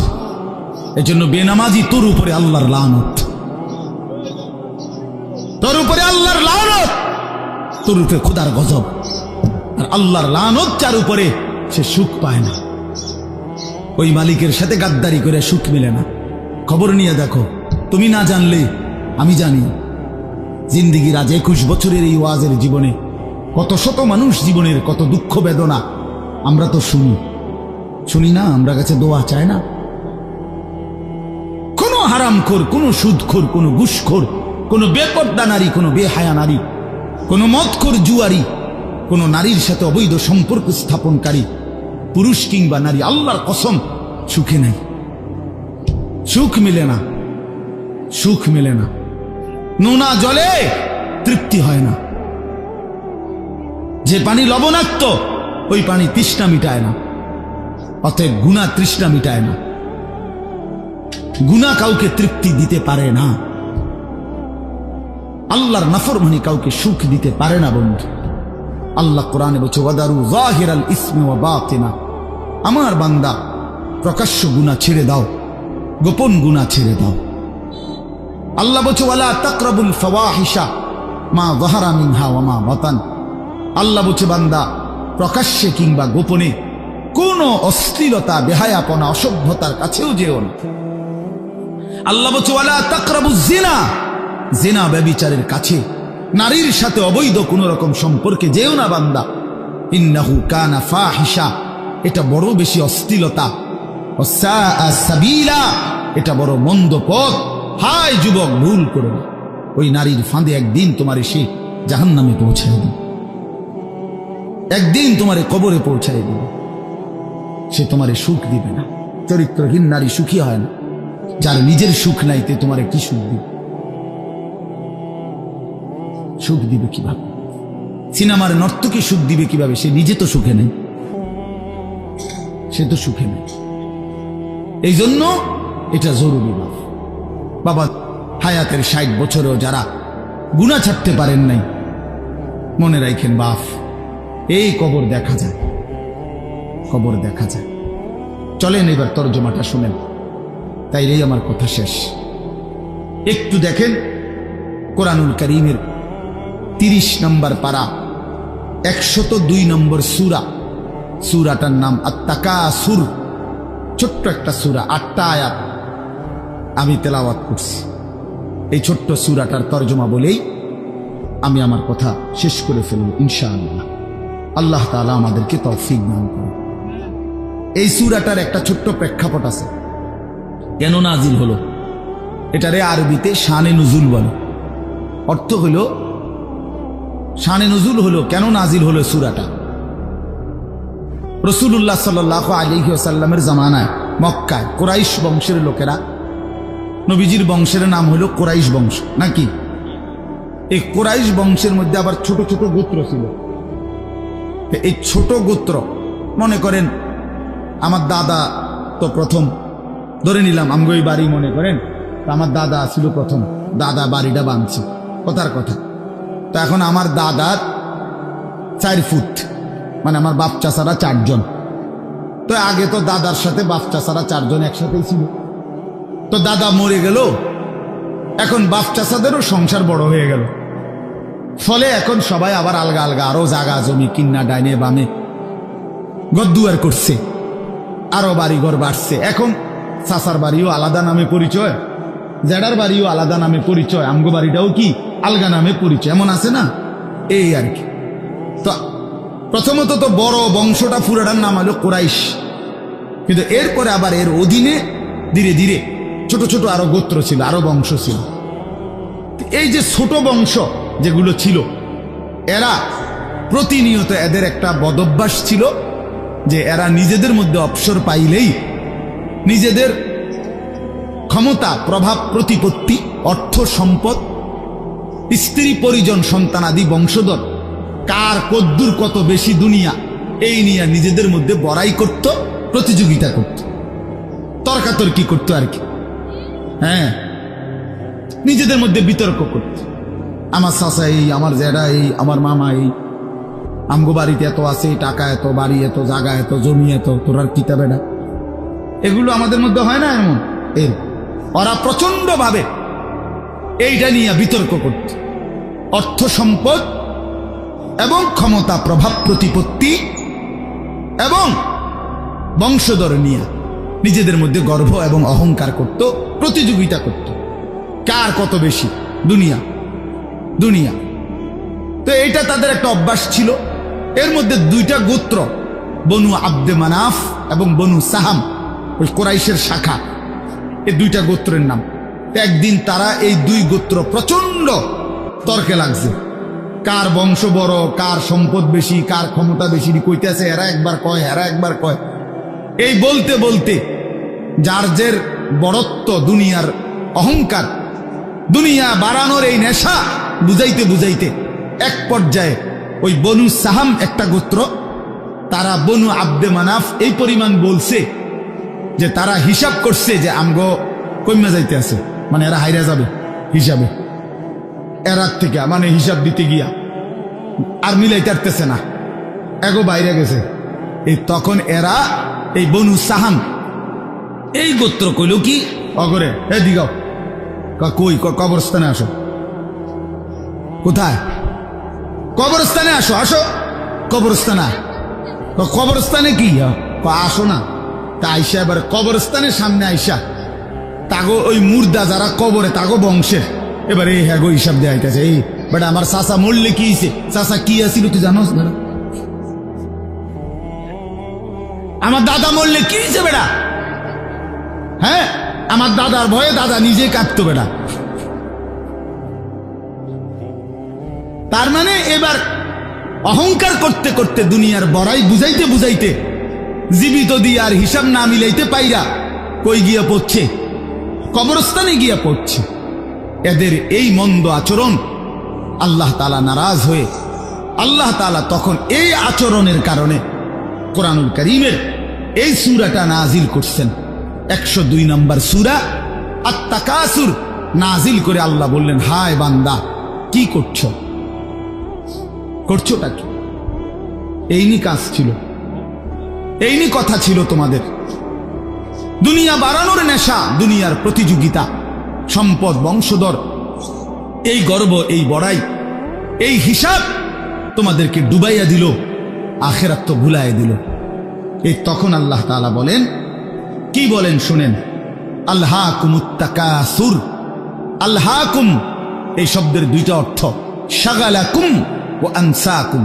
এজন্য বেনামাজি তোর উপরে আল্লাহর লানত, তোর উপরে আল্লাহর লানত, তোর উপরে খোদার গজব। আর আল্লাহর লানত যার উপরে, সে সুখ পায় না। ওই মালিকের সাথে গাদ্দারি করে সুখ মিলে না। খবর নিয়ে দেখো, তুমি না জানলে আমি জানি। জিন্দিগির আজ 21 বছরের এই ওয়াজের জীবনে কত শত মানুষ জীবনের কত দুঃখ বেদনা আমরা তো শুনি না। আমরা কাছে দোয়া চায় না। কোনো হারামখোর, কোনো সুদখোর, কোনো ঘুষখোর, কোনো বেপর্দা নারী, কোনো বেহায়া নারী, কোনো মদখোর জুয়ারি, কোনো নারীর সাথে অবৈধ সম্পর্ক স্থাপনকারী পুরুষ কিংবা নারী, আল্লাহর কসম সুখে নাই, সুখ মিলে না, সুখ মিলে না। নোনা জলে তৃপ্তি হয় না। যে পানি লবণাক্ত, ওই পানি তৃষ্ণা মিটায় না। অতএব গুনাহ তৃষ্ণা মিটায় না। গুনাহ কাউকে তৃপ্তি দিতে পারে না। আল্লাহর নাফরমানি কাউকে সুখ দিতে পারে না বন্ধু। আল্লাহ কোরআনে বলছে, ওয়াদারু যাহিরাল ইসমি ওয়া বাতিনা। আমার বান্দা, প্রকাশ্য গুনাহ ছেড়ে দাও, গোপন গুনাহ ছেড়ে দাও। আল্লাহ বলছে, ওয়ালা তাকরাবুল ফাওয়াহিশা মা যাহারা মিনহা ওয়া মা বাতান। আল্লাহ বলছে, বান্দা প্রকাশ্যে কিংবা গোপনে কোনো অশ্লীলতা, বেহায়াপনা, অসভ্যতার কাছেও যেও না। আল্লাহ বলছে, ওয়ালা তাকরাবুজ জিনা। জিনা, ব্যভিচারের কাছে, নারীর সাথে অবৈধ কোন রকম সম্পর্কে যেও না বান্দা। ইন্নাহু কানা ফাহিশা, এটা বড় বেশি অশ্লীলতা। ওয়াসাআ সাবিলা, এটা বড় মন্দ পথ। হায় যুবক, ভুল করো না। ওই নারীর ফাঁদে একদিন তোমার সে জাহান্নামে পৌঁছায় দিবে, একদিন তোমারে কবরে পৌঁছায় দিবে। সে তোমারে সুখ দিবে না। চরিত্রহীন নারী সুখী হয় না। যার নিজের সুখ নাই, তে তোমারে কি সুখ দিবে? সুখ দিবে কিভাবে? সিনেমার নর্তকী সুখ দিবে কিভাবে? সে নিজে তো সুখে নেই, সে তো সুখে নেই। এই জন্য এটা জরুরি বাবা। হায়াতের 60 বছরেও যারা গুনাহ ছাড়তে পারেন নাই, মনে রাখেন বাপ, এই কবর দেখা যায়, কবর দেখা যায়। চলেন এবার তরজমাটা শুনেন, তাইলেই আমার কথা শেষ। একটু দেখেন কোরআনুল কারীমের 30 নম্বর পারা, 102 নম্বর সূরা। সূরাটার নাম আত-তাকাসুর। ছোট্ট একটা সূরা, 8টা আয়াত আমি তেলাওয়াত করছি। এই ছোট্ট সূরাটার তরজমা বলেই আমি আমার কথা শেষ করে ফেলব ইনশাআল্লাহ। আল্লাহ তাআলা আমাদেরকে তৌফিক দান করুন। এই সূরাটার একটা ছোট্ট প্রেক্ষাপট আছে, কেন নাজিল হলো। এটারে আরবিতে শানে নুজুল বলে। অর্থ হলো শানে নুজুল হলো কেন নাজিল হলো সূরাটা। রাসূলুল্লাহ সাল্লাল্লাহু আলাইহি ওয়াসাল্লামের জামানায় মক্কায় কুরাইশ বংশের লোকেরা, নবীজির বংশের নাম হলো কুরাইশ বংশ নাকি। এই কুরাইশ বংশের মধ্যে আবার ছোট ছোট গোত্র ছিল। এই ছোট গোত্র, মনে করেন আমার দাদা তো প্রথম, ধরে নিলাম আমগো এই বাড়ি, মনে করেন আমার দাদা ছিল প্রথম, দাদা বাড়িটা বাঁধছে, কথার কথা। তো এখন আমার দাদার 4 ফুট, মানে আমার বাপ চাচারা 4 জন। তো আগে তো দাদার সাথে বাপ চাচারা 4 জন একসাথেই ছিল। তো দাদা মরে গেল, এখন বাপ চাচাদেরও সংসার বড় হয়ে গেল, ফলে এখন সবাই আবার আলগা আলগা আরো জায়গা জমি কিন্না ডাইনে বামে গদ্দুয়ার করছে, আরো বাড়িঘর বাড়ছে। এখন চাচার বাড়িও আলাদা নামে পরিচয়, জেডার বাড়িও আলাদা নামে পরিচয়, আমগো বাড়িটাও কি আলগা নামে পরিচয়, এমন আছে না, এই আর কি। তো প্রথমত তো বড় বংশটা পুরাটার নাম হলো কুরাইশ, কিন্তু এরপরে আবার এর অধীনে ধীরে ধীরে ছোট ছোট আরো গোত্র ছিল, আরো বংশ ছিল। এই যে ছোট বংশ যেগুলো ছিল, এরা প্রতিনিয়ত, এদের একটা বদভ্যাস ছিল যে এরা নিজেদের মধ্যে অবসর পাইলেই নিজেদের ক্ষমতা, প্রভাব, প্রতিপত্তি, অর্থ সম্পদ, স্ত্রী পরিজন, সন্তানাদি, বংশধর, কার কদ্দুর কত বেশি দুনিয়া, এই নিয়ে নিজেদের মধ্যে বড়াই করত, প্রতিযোগিতা করত, তর্কাতর্কি করত আর কি। হ্যাঁ, নিজেদের মধ্যে বিতর্ক করত। আমার চাচা এই, আমার জেডা এই, আমার মামা এই, আমগো বাড়িতে এত আছে, টাকা এত, বাড়ি এত, জায়গা এত, জমি এত, তোরার কিতাবে না, এগুলো আমাদের মধ্যে হয় না এমন। ওরা প্রচন্ড ভাবে এইটা নিয়ে বিতর্ক করত, অর্থ সম্পদ এবং ক্ষমতা, প্রভাব, প্রতিপত্তি এবং বংশধর নিয়ে নিজেদের মধ্যে গর্ব এবং অহংকার করত, প্রতিযোগিতা করত, কার কত বেশি দুনিয়া দুনিয়া। তো এটা তাদের একটা অভ্যাস ছিল। এর মধ্যে 2টা গোত্র, বনু আব্দে মানাফ এবং বনু সাহাম, ওই কুরাইশের শাখা, এই 2টা গোত্রের নাম। একদিন তারা এই 2 গোত্র প্রচন্ড তর্কে লাগছে, কার বংশ বড়, কার সম্পদ বেশি, কার ক্ষমতা বেশি, কইতেছে, এরা একবার কয়, এরা একবার কয়। এই বলতে বলতে যার জের বড়ত্ব, দুনিয়ার অহংকার, দুনিয়া বাড়ানোর এই নেশা বুঝাইতে বুঝাইতে এক পর্যায়ে ওই বনু সাহাম একটা গোত্র, তারা বনু আব্দে মানাফ এই পরিমাণ বলছে যে তারা হিসাব করছে যে আমগো কইমা যাইতে আছে, মানে এরা হাইরা যাবে হিসাবে, এরার থেকে মানে হিসাব দিতে গিয়া আর মিলাইতে পারতেছে না, এগো বাইরে গেছে। এই তখন এরা, এই বনু সাহাম এই গোত্র কইল কি, অগরে এ দিগাও, কই, কবরস্থানে আসো। কোথায়? কবরস্থানে আসো, আসো কবরস্থানে। কবরস্থানে কি? আসো না। তা আইসা এবার কবরস্থানের সামনে আইসা তাগো ওই মুর্দা যারা কবরে, তাগো বংশের এবার এই হ্যাগো হিসাব দেয়া হইতেছে। এই বেটা আমার চাচা মরলে কি হয়েছে, চাচা কি আসিল তুই জানোস বেটা? আমার দাদা মরলে কি হয়েছে বেটা? হ্যাঁ, আমার দাদার ভয়ে দাদা নিজে কাঁদতো বেটা। তার মানে এবার অহংকার করতে করতে, দুনিয়ার বড়াই বুঝাইতে বুঝাইতে, জীবিত দিয়ে আর হিসাব না মিলাইতে পাইরা কই গিয়া পড়ছে? কবরস্থানে গিয়া পড়ছে। এদের এই মন্দ আচরণ আল্লাহ তাআলা নারাজ হয়ে আল্লাহ তাআলা তখন এই আচরণের কারণে কোরআনুল কারীমের এই সূরাটা নাজিল করছেন। 102 নম্বর সূরা আত-তাকাসুর নাজিল করে আল্লাহ বললেন, হায় বান্দা, কি করছো? করছোটা কি? এইনি কাজ ছিল, এইনি কথা ছিল তোমাদের। দুনিয়া বাড়ানোর নেশা, দুনিয়ার প্রতিযোগিতা, সম্পদ, বংশধর, এই গর্ব, এই বড়াই, এই হিসাব তোমাদেরকে ডুবাইয়া দিল, আখিরাত তো ভুলাইয়া দিল। এই তখন আল্লাহ তাআলা বলেন, কি বলেন শুনেন, আলহাকুমুত তাকাসুর। আলহাকুম এই শব্দের 2টা অর্থ, শাগালাকুম ও আনসাকুম।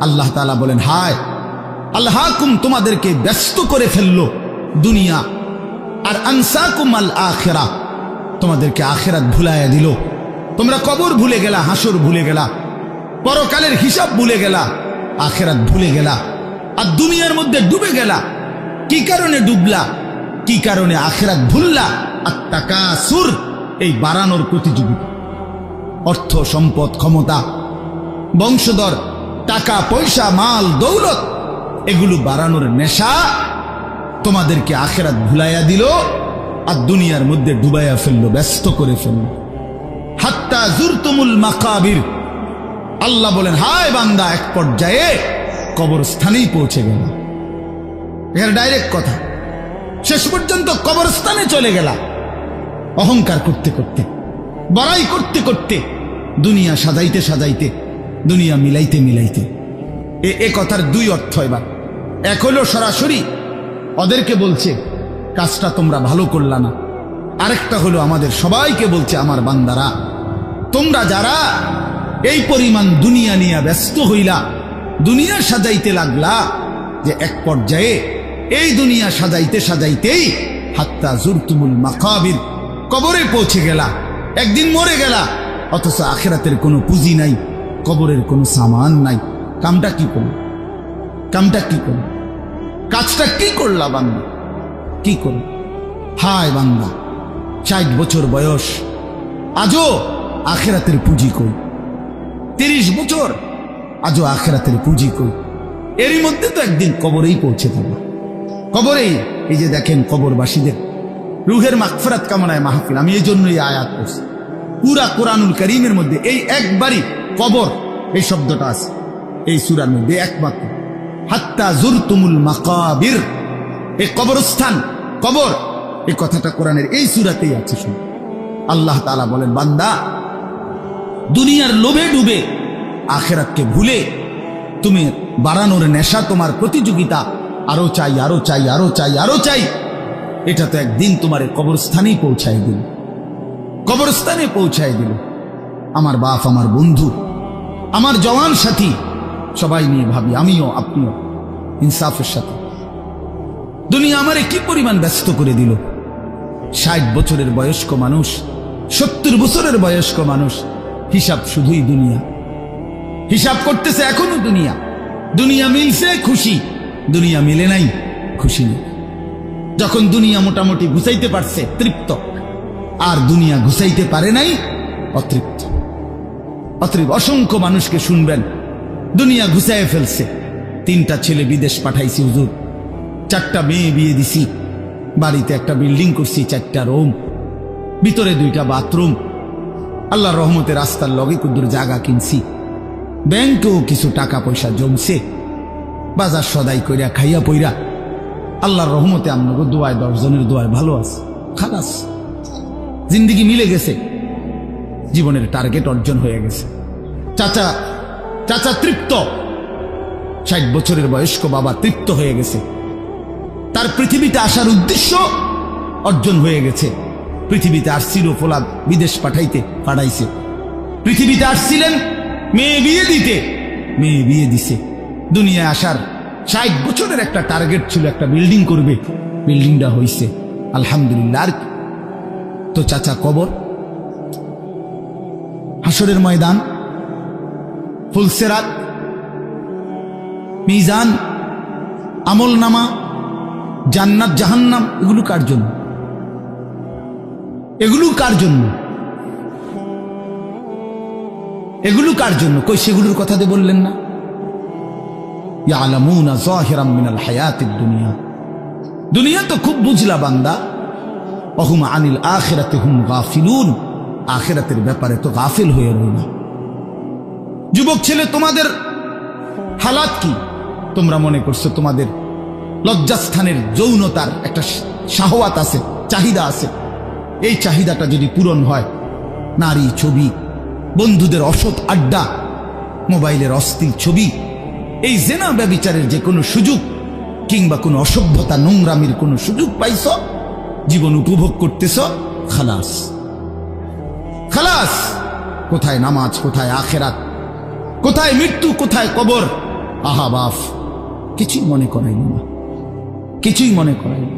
আল্লাহ তাআলা বলেন, হায় আল্লাহকুম, তোমাদেরকে ব্যস্ত করে ফেললো দুনিয়া, আর আনসাকুম আল আখিরাহ, তোমাদেরকে আখিরাত ভুলাইয়া দিল। তোমরা কবর ভুলে গেলা, হাসর ভুলে গেলা, পরকালের হিসাব ভুলে গেলা, আখিরাত ভুলে গেলা, আর দুনিয়ার মধ্যে ডুবে গেলা। কি কারণে ডুবলা? কি কারণে আখিরাত ভুললা? আত-তাকাসুর, এই বাড়ানোর প্রতিযোগিতা, অর্থ সম্পদ, ক্ষমতা, বংশধর, টাকা পয়সা, মাল দৌলত, এগুলো বাড়ানোর নেশা তোমাদেরকে আখিরাত ভুলাইয়া দিল আর দুনিয়ার মধ্যে ডুবাইয়া ফেললো, ব্যস্ত করে ফেললো। হাত্তা জুরতুমুল মাকাবির, আল্লাহ বলেন, হায় বান্দা, এক পর্যায়ে কবরস্থানেই পৌঁছে গেল। এখানে ডাইরেক্ট কথা, শেষ পর্যন্ত কবরস্থানে চলে গেলা, অহংকার করতে করতে, বড়াই করতে করতে, দুনিয়া সাজাইতে সাজাইতে, দুনিয়া মিলাইতে মিলাইতে। এ কথার দুই অর্থ। এবার এক হলো সরাসরি ওদেরকে বলছে কাজটা তোমরা ভালো করলা না, আরেকটা হলো আমাদের সবাইকে বলছে, আমার বান্দারা, তোমরা যারা এই পরিমাণ দুনিয়া নিয়ে ব্যস্ত হইলা, দুনিয়া সাজাইতে লাগলা, যে এক পর্যায়ে এই দুনিয়া সাজাইতে সাজাইতেই হাত্তা জুরতুমুল মাকাবির, কবরে পৌঁছে গেলা, একদিন মরে গেলা, অথচ আখিরাতের কোনো পুঁজি নাই, কবরের কোনো সামান নাই। কামটা কি করল? কামটা কি করল? কাজটা কি করলা বান্দা? কি করল? হায় বান্দা, 60 বছর বয়স, আজও আখিরাতের পুঁজি কই। 30 বছর, আজও আখিরাতের পুঁজি কই। এরই মধ্যে তো একদিন কবরেই পৌঁছে যাবে। কবরেই, এই যে দেখেন কবরবাসীদের রুহের মাগফিরাত কামনায় মাহফিল, আমি এই জন্য এই আয়াত পড়ছি। পুরা কোরআনুল কারীমের মধ্যে এই একবারই কবর এই শব্দটা আছে, এই সূরার মধ্যে একমাত্র। হাত্তা জুরতুমুল মাকাবির, এই কবরস্থান, কবর, এই কথাটা কোরআনের এই সূরাতেই আছে। শুনুন, আল্লাহ তাআলা বলেন, বান্দা, দুনিয়ার লোভে ডুবে আখিরাতকে ভুলে তুমি বাড়ানোর নেশা, তোমার প্রতিযোগিতা, আরো চাই, আরো চাই, আরো চাই, আরো চাই, এটা তো একদিন তোমার কবরস্থানেই পৌঁছায় দিল। কবরস্থানে পৌঁছায় দিল। আমার বাপ, আমার বন্ধু, আমার জওয়ান সাথী, সবাই নিয়ে ভাবি, আমিও আপনিও, ইনসাফের সাথে। দুনিয়া আমারে কি পরিমাণ ব্যস্ত করে দিল। 60 বছরের বয়স্ক মানুষ, 70 বছরের বয়স্ক মানুষ, হিসাব শুধুই দুনিয়া, হিসাব করতেছে এখনো দুনিয়া। দুনিয়া মিলছে খুশি, দুনিয়া মিলে নাই খুশি নেই। যখন দুনিয়া মোটামুটি ঘুষাইতে পারছে তৃপ্ত, আর দুনিয়া ঘুষাইতে পারে নাই অতৃপ্ত। অতৃপ্ত অসংখ্য মানুষকে শুনবেন, দুনিয়া ঘুষাইয়ে ফেলছে। 3টা ছেলে বিদেশ পাঠাইছি হুজুর, 4টা মেয়ে বিয়ে দিছি, বাড়িতে একটা বিল্ডিং করছি, 4টা রুম, ভিতরে 2টা বাথরুম, আল্লাহর রহমতে রাস্তার লগে কুদ্দুর জায়গা কিনছি, ব্যাংকেও কিছু টাকা পয়সা জমছে, বাজার সদাই কইরা খাইয়া পইরা আল্লাহর রহমতে আপনাকে দোয়ায়, 10 জনের দোয়ায় ভালো আছে, খালাস, জিন্দিগি মিলে গেছে, জীবনের টার্গেট অর্জন হয়ে গেছে। চাচা চাচা তৃপ্ত, 60 বছরের বয়স্ক বাবা তৃপ্ত হয়ে গেছে, তার পৃথিবীতে আসার উদ্দেশ্য অর্জন হয়ে গেছে। পৃথিবীতে আসছিল ফোলাদ বিদেশ পাঠাইছে, পৃথিবীতে আসছিলেন মেয়ে বিয়ে দিতে, মেয়ে বিয়ে দিছে। দুনিয়ায় আসার 60 বছরের একটা টার্গেট ছিল, একটা বিল্ডিং করবে, বিল্ডিংটা হইছে, আলহামদুলিল্লাহ। আর তো চাচা কবর, হাসরের ময়দান, ফুলসেরাত, মিজান, আমল নামা, জান্নাত জাহান্নাম, এগুলো কার জন্য? এগুলো কার জন্য? এগুলো কার জন্য? কই সেগুলোর কথা দিয়ে বললেন না? ইয়ালামুনা যাহিরাম মিনাল হায়াতিদ দুনিয়া, দুনিয়া তো খুব বুঝলা বান্দা, ওহুম আনিল আখিরাতি হুম গাফিলুন, আখিরাতের ব্যাপারে তো গাফিল হয়ে রইল। যুবক ছেলে, তোমাদের হালাত কি? তোমরা মনে করছো তোমাদের লজ্জাস্থানের যৌনতার একটা শাহওয়াত আছে, চাহিদা আছে, এই চাহিদাটা যদি পূরণ হয়, নারী, ছবি, বন্ধুদের অসৎ আড্ডা, মোবাইলের অশ্লীল ছবি, এই জেনা ব্যভিচারের যে কোনো সুযোগ, কিংবা কোনো অসভ্যতা নোংরামির কোনো সুযোগ পাইছ, জীবন উপভোগ করতেছ, খালাস, খালাস। কোথায় নামাজ, কোথায় আখেরাত, কোথায় মৃত্যু, কোথায় কবর? আহা বাফ, কিছুই মনে করাইল না, কিছুই মনে করাইল,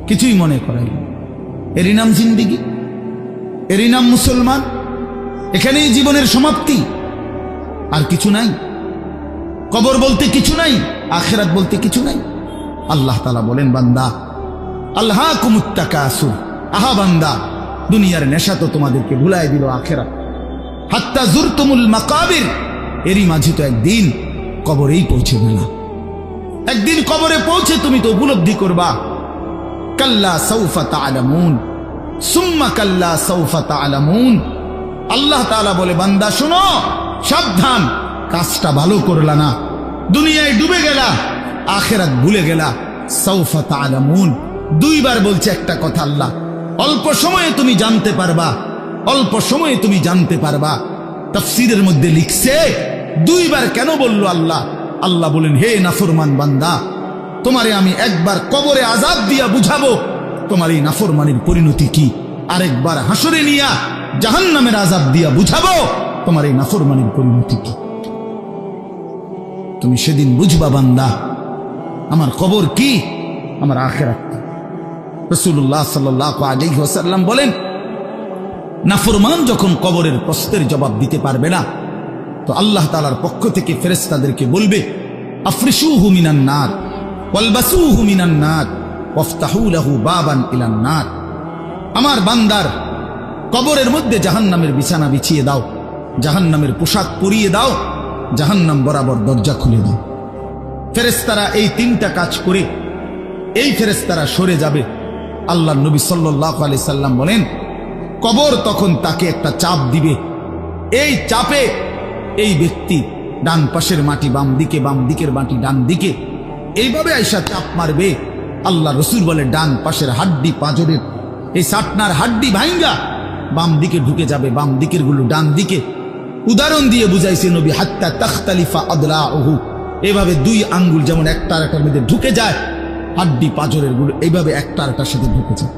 কিছুই মনে করাইল। এরই নাম জিন্দিগি, এরই নাম মুসলমান। এখানেই জীবনের সমাপ্তি, আর কিছু নাই। কবর বলতে কিছু নাই, আখিরাত বলতে কিছু নাই। আল্লাহ তাআলা বলেন, বান্দা আল্লাহকুমুত তাকাসুর, আহা বান্দা, দুনিয়ার নেশা তো তোমাদেরকে ভুলায় দিল আখিরাত। হাত্তা জুরতুমুল মাকাবির, এরই মাঝে তো একদিন কবরেই পৌঁছে গেলা। একদিন কবরে পৌঁছে তুমি তো উপলব্ধি করবা, কাল্লা সাউফা তা'লামুন সুম্মা কাল্লা সাউফা তা'লামুন। আল্লাহ তাআলা বলে, বান্দা শোনো, সাবধান, কাজটা ভালো করলা না, দুনিয়ায় ডুবে গেলা, আখিরাত ভুলে গেলা। সাউফা তা'লামুন, দুইবার বলছে একটা কথা আল্লাহ। অল্প সময়ে তুমি জানতে পারবা, অল্প সময়ে তুমি জানতে পারবা। তাফসীরের মধ্যে লিখছে দুইবার কেন বলল আল্লাহ? আল্লাহ বলেন, হে নাফরমান বান্দা, তোমারে আমি একবার কবরে আযাব দিয়া বুঝাবো তোমার এই নাফরমানির পরিণতি কি, আরেকবার হাসরে নিয়া জাহান্নামের আযাব দিয়া বুঝাবো তোমার এই নাফরমানির পরিণতি কি। তুমি সেদিন বুঝবা বান্দা, আমার কবর কি, আমার আখিরাত কি। রাসূলুল্লাহ সাল্লাল্লাহু আলাইহি ওয়াসাল্লাম বলেন, নাফরমান যখন কবরের প্রশ্নের জবাব দিতে পারবে না, তো আল্লাহ তাআলার পক্ষ থেকে ফেরেশতাদেরকে বলবে, আফরিশুহু মিনান নার ওয়ালবাসুহু মিনান নার ওয়াফতাহু লাহু বাবান ইলান নার। আমার বান্দার কবরের মধ্যে জাহান্নামের বিছানা বিছিয়ে দাও, জাহান্নামের পোশাক পরিয়ে দাও, জাহান্নাম বরাবর দরজা খুলে দাও। ফেরেশতারা এই তিনটা কাজ করে এই ফেরেশতারা সরে যাবে। আল্লাহর নবী সাল্লাল্লাহু আলাইহি সাল্লাম বলেন, কবর তখন তাকে একটা চাপ দিবে, এই চাপে এই ব্যক্তি ডান পাশের মাটি বাম দিকে, বাম দিকের মাটি ডান দিকে, এইভাবে আইসা চাপ মারবে। আল্লাহ রসুল বলে, ডান পাশের হাড্ডি পাঁজরের এই সাটনার হাড্ডি ভাঙ্গা বাম দিকে ঢুকে যাবে, বাম দিকের গুলো ডান দিকে। উদাহরণ দিয়ে বুঝাইছে নবী, হাত্তা তাখতালিফা আদলাউহু, এভাবে দুই আঙ্গুল যেমন একটা আরেকটার মধ্যে ঢুকে যায়, হাড্ডি পাঁজরের গুলো এইভাবে একটা আরেকটার সাথে ঢুকে যায়।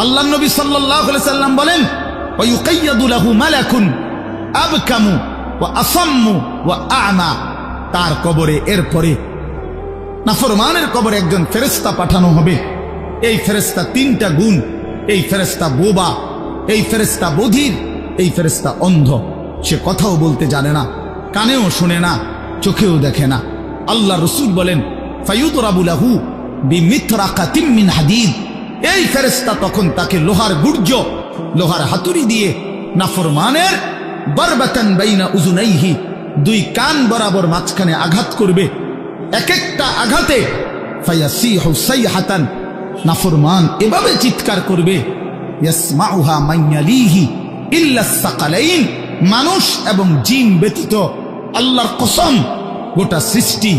আল্লাহ নবী সাল্লাল্লাহু আলাইহি সাল্লাম বলেন, ওয়া ইউকাইয়াদু লাহু মালাকুন আবকামু ওয়া আসাম্মু ওয়া আ'মা। তার কবরে এরপরে নাফরমানের কবরে একজন ফেরেশতা পাঠানো হবে। এই ফেরেশতা তিনটা গুণ, এই ফেরেশতা বোবা, এই ফেরেশতা বধির, এই ফেরেশতা অন্ধ। সে কথাও বলতে জানে না, কানেও শুনে না, চোখেও দেখে না। আল্লাহ রাসূল বলেন, ফায়ুদরাবু লাহু বিমিতরাকাতিম মিন হাদিদ। এই ফেরেশতা তখন তাকে লোহার গুর্জ, লোহার হাতুড়ি দিয়ে নাফরমানের বারবাতান বাইনা উযুনাইহি, দুই কান বরাবর মাঝখানে আঘাত করবে। এক একটা আঘাতে ফায়াসিহু সাইহাতান, নাফরমান এভাবে চিৎকার করবে, ইয়াসমাউহা মান ইয়ালিহি ইল্লা সাকালাইন, মানুষ এবং জিন ব্যতীত আল্লাহর কসম গোটা সৃষ্টি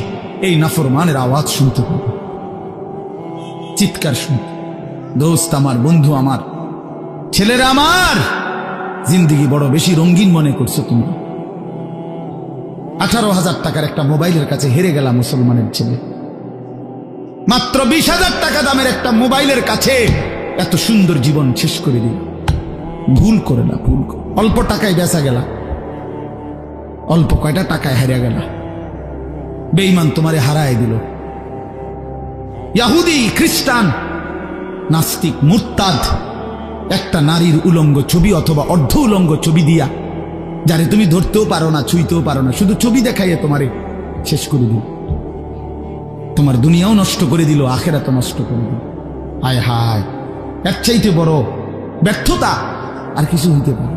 এই নাফরমানের আওয়াজ শুনতে পাবে, চিৎকার শুনতে। দোস্ত আমার, বন্ধু আমার, ছেলেরা আমার, জিন্দেগি বড় বেশি রঙিন মনে করছো তুমি। 18,000 টাকার একটা মোবাইলের কাছে হেরে গেলা মুসলমানের ছেলে। মাত্র 20,000 টাকা দামের একটা মোবাইলের কাছে এত সুন্দর জীবন শেষ করে দিল। ভুল করে না, ভুল করে। অল্প টাকায় বেচা গেলা, অল্প কয়টা টাকায় হারিয়ে গেলা। বেঈমান তোমারে হারায় দিল। ইহুদি, খ্রিস্টান, নাস্তিক, মুরতাদ একটা নারীর উলঙ্গ ছবি অথবা অর্ধ উলঙ্গ ছবি দিয়া, যারে তুমি ধরতেও পারো না, ছুঁইতেও পারো না, শুধু ছবি দেখাইয়ে তোমারে শেষ করে দিল। তোমার দুনিয়াও নষ্ট করে দিল, আখিরাতও নষ্ট করে দিল। হায় হায়, এর চাইতে বড় ব্যর্থতা আর কিছু হইতে পারে।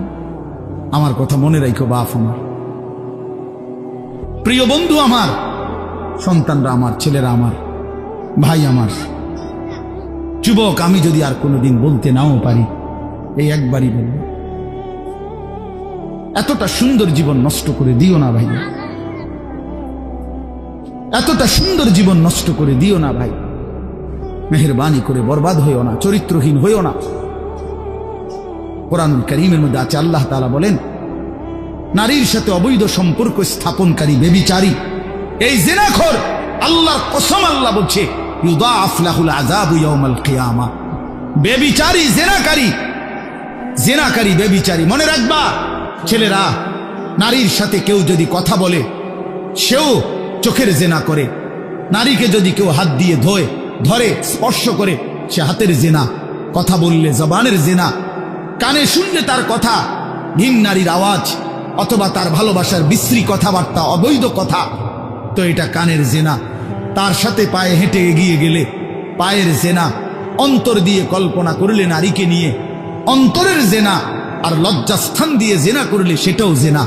আমার কথা মনে রাখো বাপ আমার, প্রিয় বন্ধু আমার, সন্তানরা আমার, ছেলেরা আমার, ভাই আমার, যুবক, আমি যদি আর কোনোদিন বলতে নাও পারি, এই একবারই বলবো, এতটা সুন্দর জীবন নষ্ট করে দিও না ভাই, এতটা সুন্দর জীবন নষ্ট করে দিও না ভাই। মেহেরবানি করে বরবাদ হইও না, চরিত্রহীন হইও না। কোরআনুল কারীমের মধ্যে আছে, আল্লাহ তাআলা বলেন, নারীর সাথে অবৈধ সম্পর্ক স্থাপনকারী ব্যভিচারী, এই জিনাখোর, আল্লাহর কসম আল্লাহ বলছে, ইউদাআফ লাহুল আযাবু ইয়াউমাল কিয়ামা। ব্যভিচারী, জিনাকারী, জিনাকারী, ব্যভিচারী। মনে রাখবা ছেলেরা, নারীর সাথে কেউ যদি কথা বলে, সেও চোখের জেনা করে। নারীকে যদি কেউ হাত দিয়ে ধরে স্পর্শ করে, সে হাতের জেনা। কথা বললে জবানের জেনা, কানে শুনলে তার কথা ভিন নারীর আওয়াজ অথবা তার ভালোবাসার বিশ্রী কথাবার্তা, অবৈধ কথা, তো এটা কানের জেনা। তার সাথে পায়ে হেঁটে এগিয়ে গেলে পায়ের জেনা। অন্তর দিয়ে কল্পনা করলে নারীকে নিয়ে, অন্তরের জেনা। আর লজ্জাস্থান দিয়ে জেনা করলে সেটাও জেনা।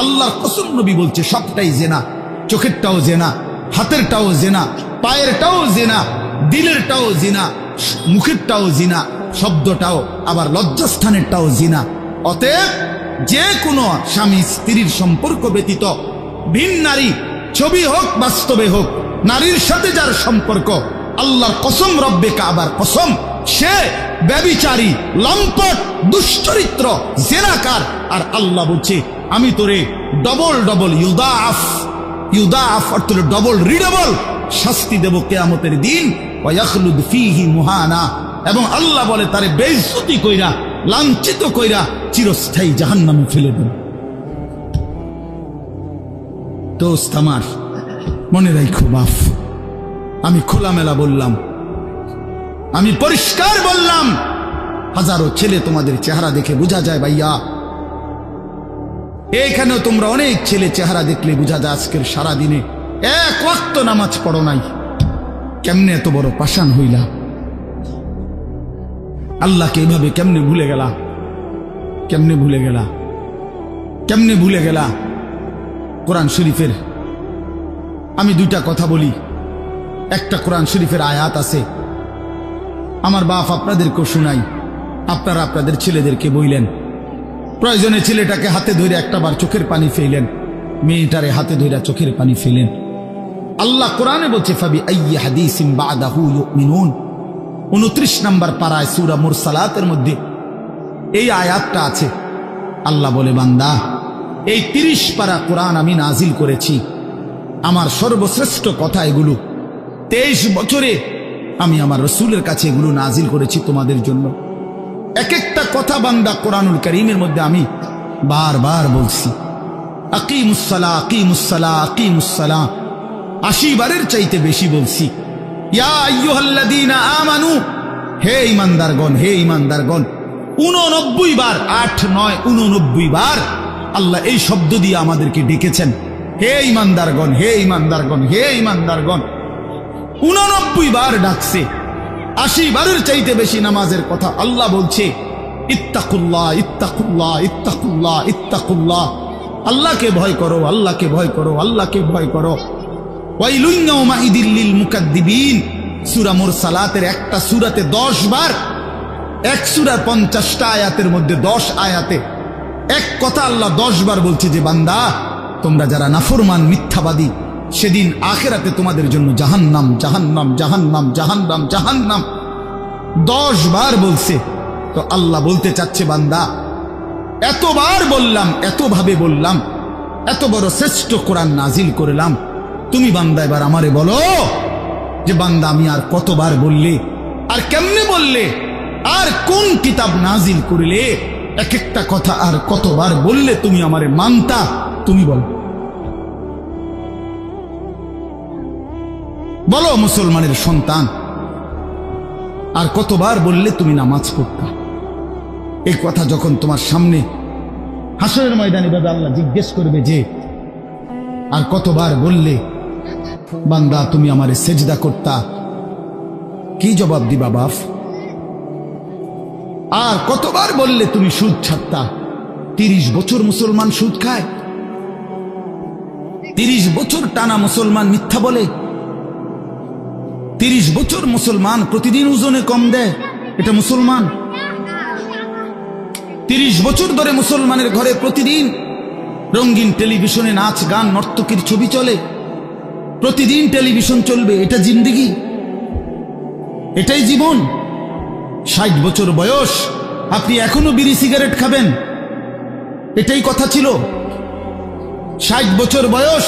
আল্লাহর কসম, নবী বলছে সবটাই জেনা। চোখেরটাও জেনা, হাতেরটাও জেনা, পায়েরটাও জেনা, দিলেরটাও জিনা, মুখেরটাও জিনা, শব্দটাও, আবার লজ্জাস্থানেরটাও জিনা। অতএব যে কোনো স্বামী স্ত্রীর সম্পর্ক ব্যতীত ভিন নারী, ছবি হোক বাস্তবে হোক, নারীর সাথে যার সম্পর্ক, আল্লাহর কসম, রব্বে কাবার কসম, সে ব্যভিচারী, লম্পট, দুশ্চরিত্র, জেনাকার। আর আল্লাহ বলছে আমি তোরে ডবল ডবল ইউদাআফ অর্থ ডবল রিডবল শাস্তি দেব কিয়ামতের দিন। ওয়াখলুদ ফীহি মুহানা, এবং আল্লাহ বলে তারে বেইজ্জতি কইরা, লাঞ্ছিত কইরা চিরস্থায়ী জাহান্নামে ফেলে দেব। দোস্ত আমার, মনে রাখো বাপ, আমি খোলামেলা বললাম, আমি পরিষ্কার বললাম। হাজারো ছেলে তোমাদের চেহারা দেখে বোঝা যায় ভাইয়া। এইখানেও তোমরা অনেক ছেলে চেহারা দেখলে বোঝা যায় আজকের সারা দিনে এক ওয়াক্ত নামাজ পড়ো নাই। কেমনে এত বড় পাষাণ হইলা? আল্লাহকে এভাবে কেমনে ভুলে গেলা? কেমনে ভুলে গেলা? কেমনে ভুলে গেলা? কোরআন শরীফের আমি দুইটা কথা বলি। একটা কোরআন শরীফের আয়াত আছে, আমার বাপ আপনাদেরকেও শুনাই, আপনারা আপনাদের ছেলেদেরকে বইলেন। প্রয়োজনে ছেলেটাকে হাতে ধরে একটাবার চোখের পানি ফেলেন, মেয়েটারে হাতে ধরে চোখের পানি ফেলেন। আল্লাহ কোরআনে বলছে ফাবি আইয়ি হাদিসিন বাদাহু ইউমিনুন, 29 নম্বর পারায় সূরা মুরসালাতের মধ্যে এই আয়াতটা আছে। আল্লাহ বলে বান্দা, এই 30 পারা কোরআন আমি নাজিল করেছি, আমার সর্বশ্রেষ্ঠ কথা এগুলো। 23 বছরে আমি আমার রাসূলের কাছে এগুলো নাজিল করেছি তোমাদের জন্য। এক একটা কথা বান্দা কোরআনুল কারীমের মধ্যে আমি বারবার বলছি, আকিমুসসালাহ আকিমুসসালাহ আকিমুসসালাহ, 80 বারের চাইতে বেশি বলছি। ইয়া আইয়ুহাল্লাযীনা আমানু, হে ঈমানদারগণ, হে ঈমানদারগণ, 89 বার, 8 9 89 বার আল্লাহ এই শব্দ দিয়ে আমাদেরকে ডেকেছেন। হে ঈমানদারগণ, হে ঈমানদারগণ, হে ঈমানদারগণ, 89 বার ডাকছে। 80 বারের চাইতে বেশি নামাজের কথা আল্লাহ বলছে। ইত্তাকুল্লাহ ইত্তাকুল্লাহ ইত্তাকুল্লাহ ইত্তাকুল্লাহ, আল্লাহকে ভয় করো, আল্লাহকে ভয় করো, আল্লাহকে ভয় করো। ওয়াইলুন ইয়াউমাইদিল লিল মুকাদ্দিবিন, সূরা মুরসালাতের একটা সূরাতে 10 বার, এক সূরার 50টা আয়াতের মধ্যে 10 আয়াতে এক কথা আল্লাহ 10 বার বলছে যে বান্দা, তোমরা যারা নাফরমান, মিথ্যাবাদী, সেদিন আখিরাতে তোমাদের জন্য জাহান্নাম জাহান্নাম জাহান্নাম জাহান্নাম জাহান্নাম 10 বার বলছে। তো আল্লাহ বলতে চাচ্ছে বান্দা, এতবার বললাম, এতভাবে বললাম, এত বড় শ্রেষ্ঠ কোরআন নাজিল করলাম, তুমি বান্দা এবার আমারে বলো যে বান্দা আমি আর কতবার বললে, আর কেমনে বললে, আর কোন কিতাব নাজিল করলে, এক একটা কথা আর কতবার বললে তুমি আমারে মানতা, তুমি বলো। বলো মুসলমানের সন্তান, আর কতবার বললে তুমি নামাজ পড়তা? এই কথা যখন তোমার সামনে হাসরের ময়দানে ভাবে আল্লাহ জিজ্ঞেস করবে যে আর কতবার বললে বান্দা তুমি আমারে সেজদা করতা, কি জবাব দিবা বাপ? আর কতবার বললে তুমি সুদ ছাড়তা? 30 বছর মুসলমান সুদ খায়, 30 বছর টানা মুসলমান মিথ্যা বলে, 30 বছর মুসলমান প্রতিদিন ওজনে কম দেয়, এটা মুসলমান? 30 বছর ধরে মুসলমানের ঘরে প্রতিদিন রঙিন টেলিভিশনে নাচ গান নর্তকীর ছবি চলে, প্রতিদিন টেলিভিশন চলবে, এটা জিন্দেগি? এটাই জীবন? 60 বছর বয়স আপনি এখনো বিড়ি সিগারেট খাবেন, এটাই কথা ছিল? 60 বছর বয়স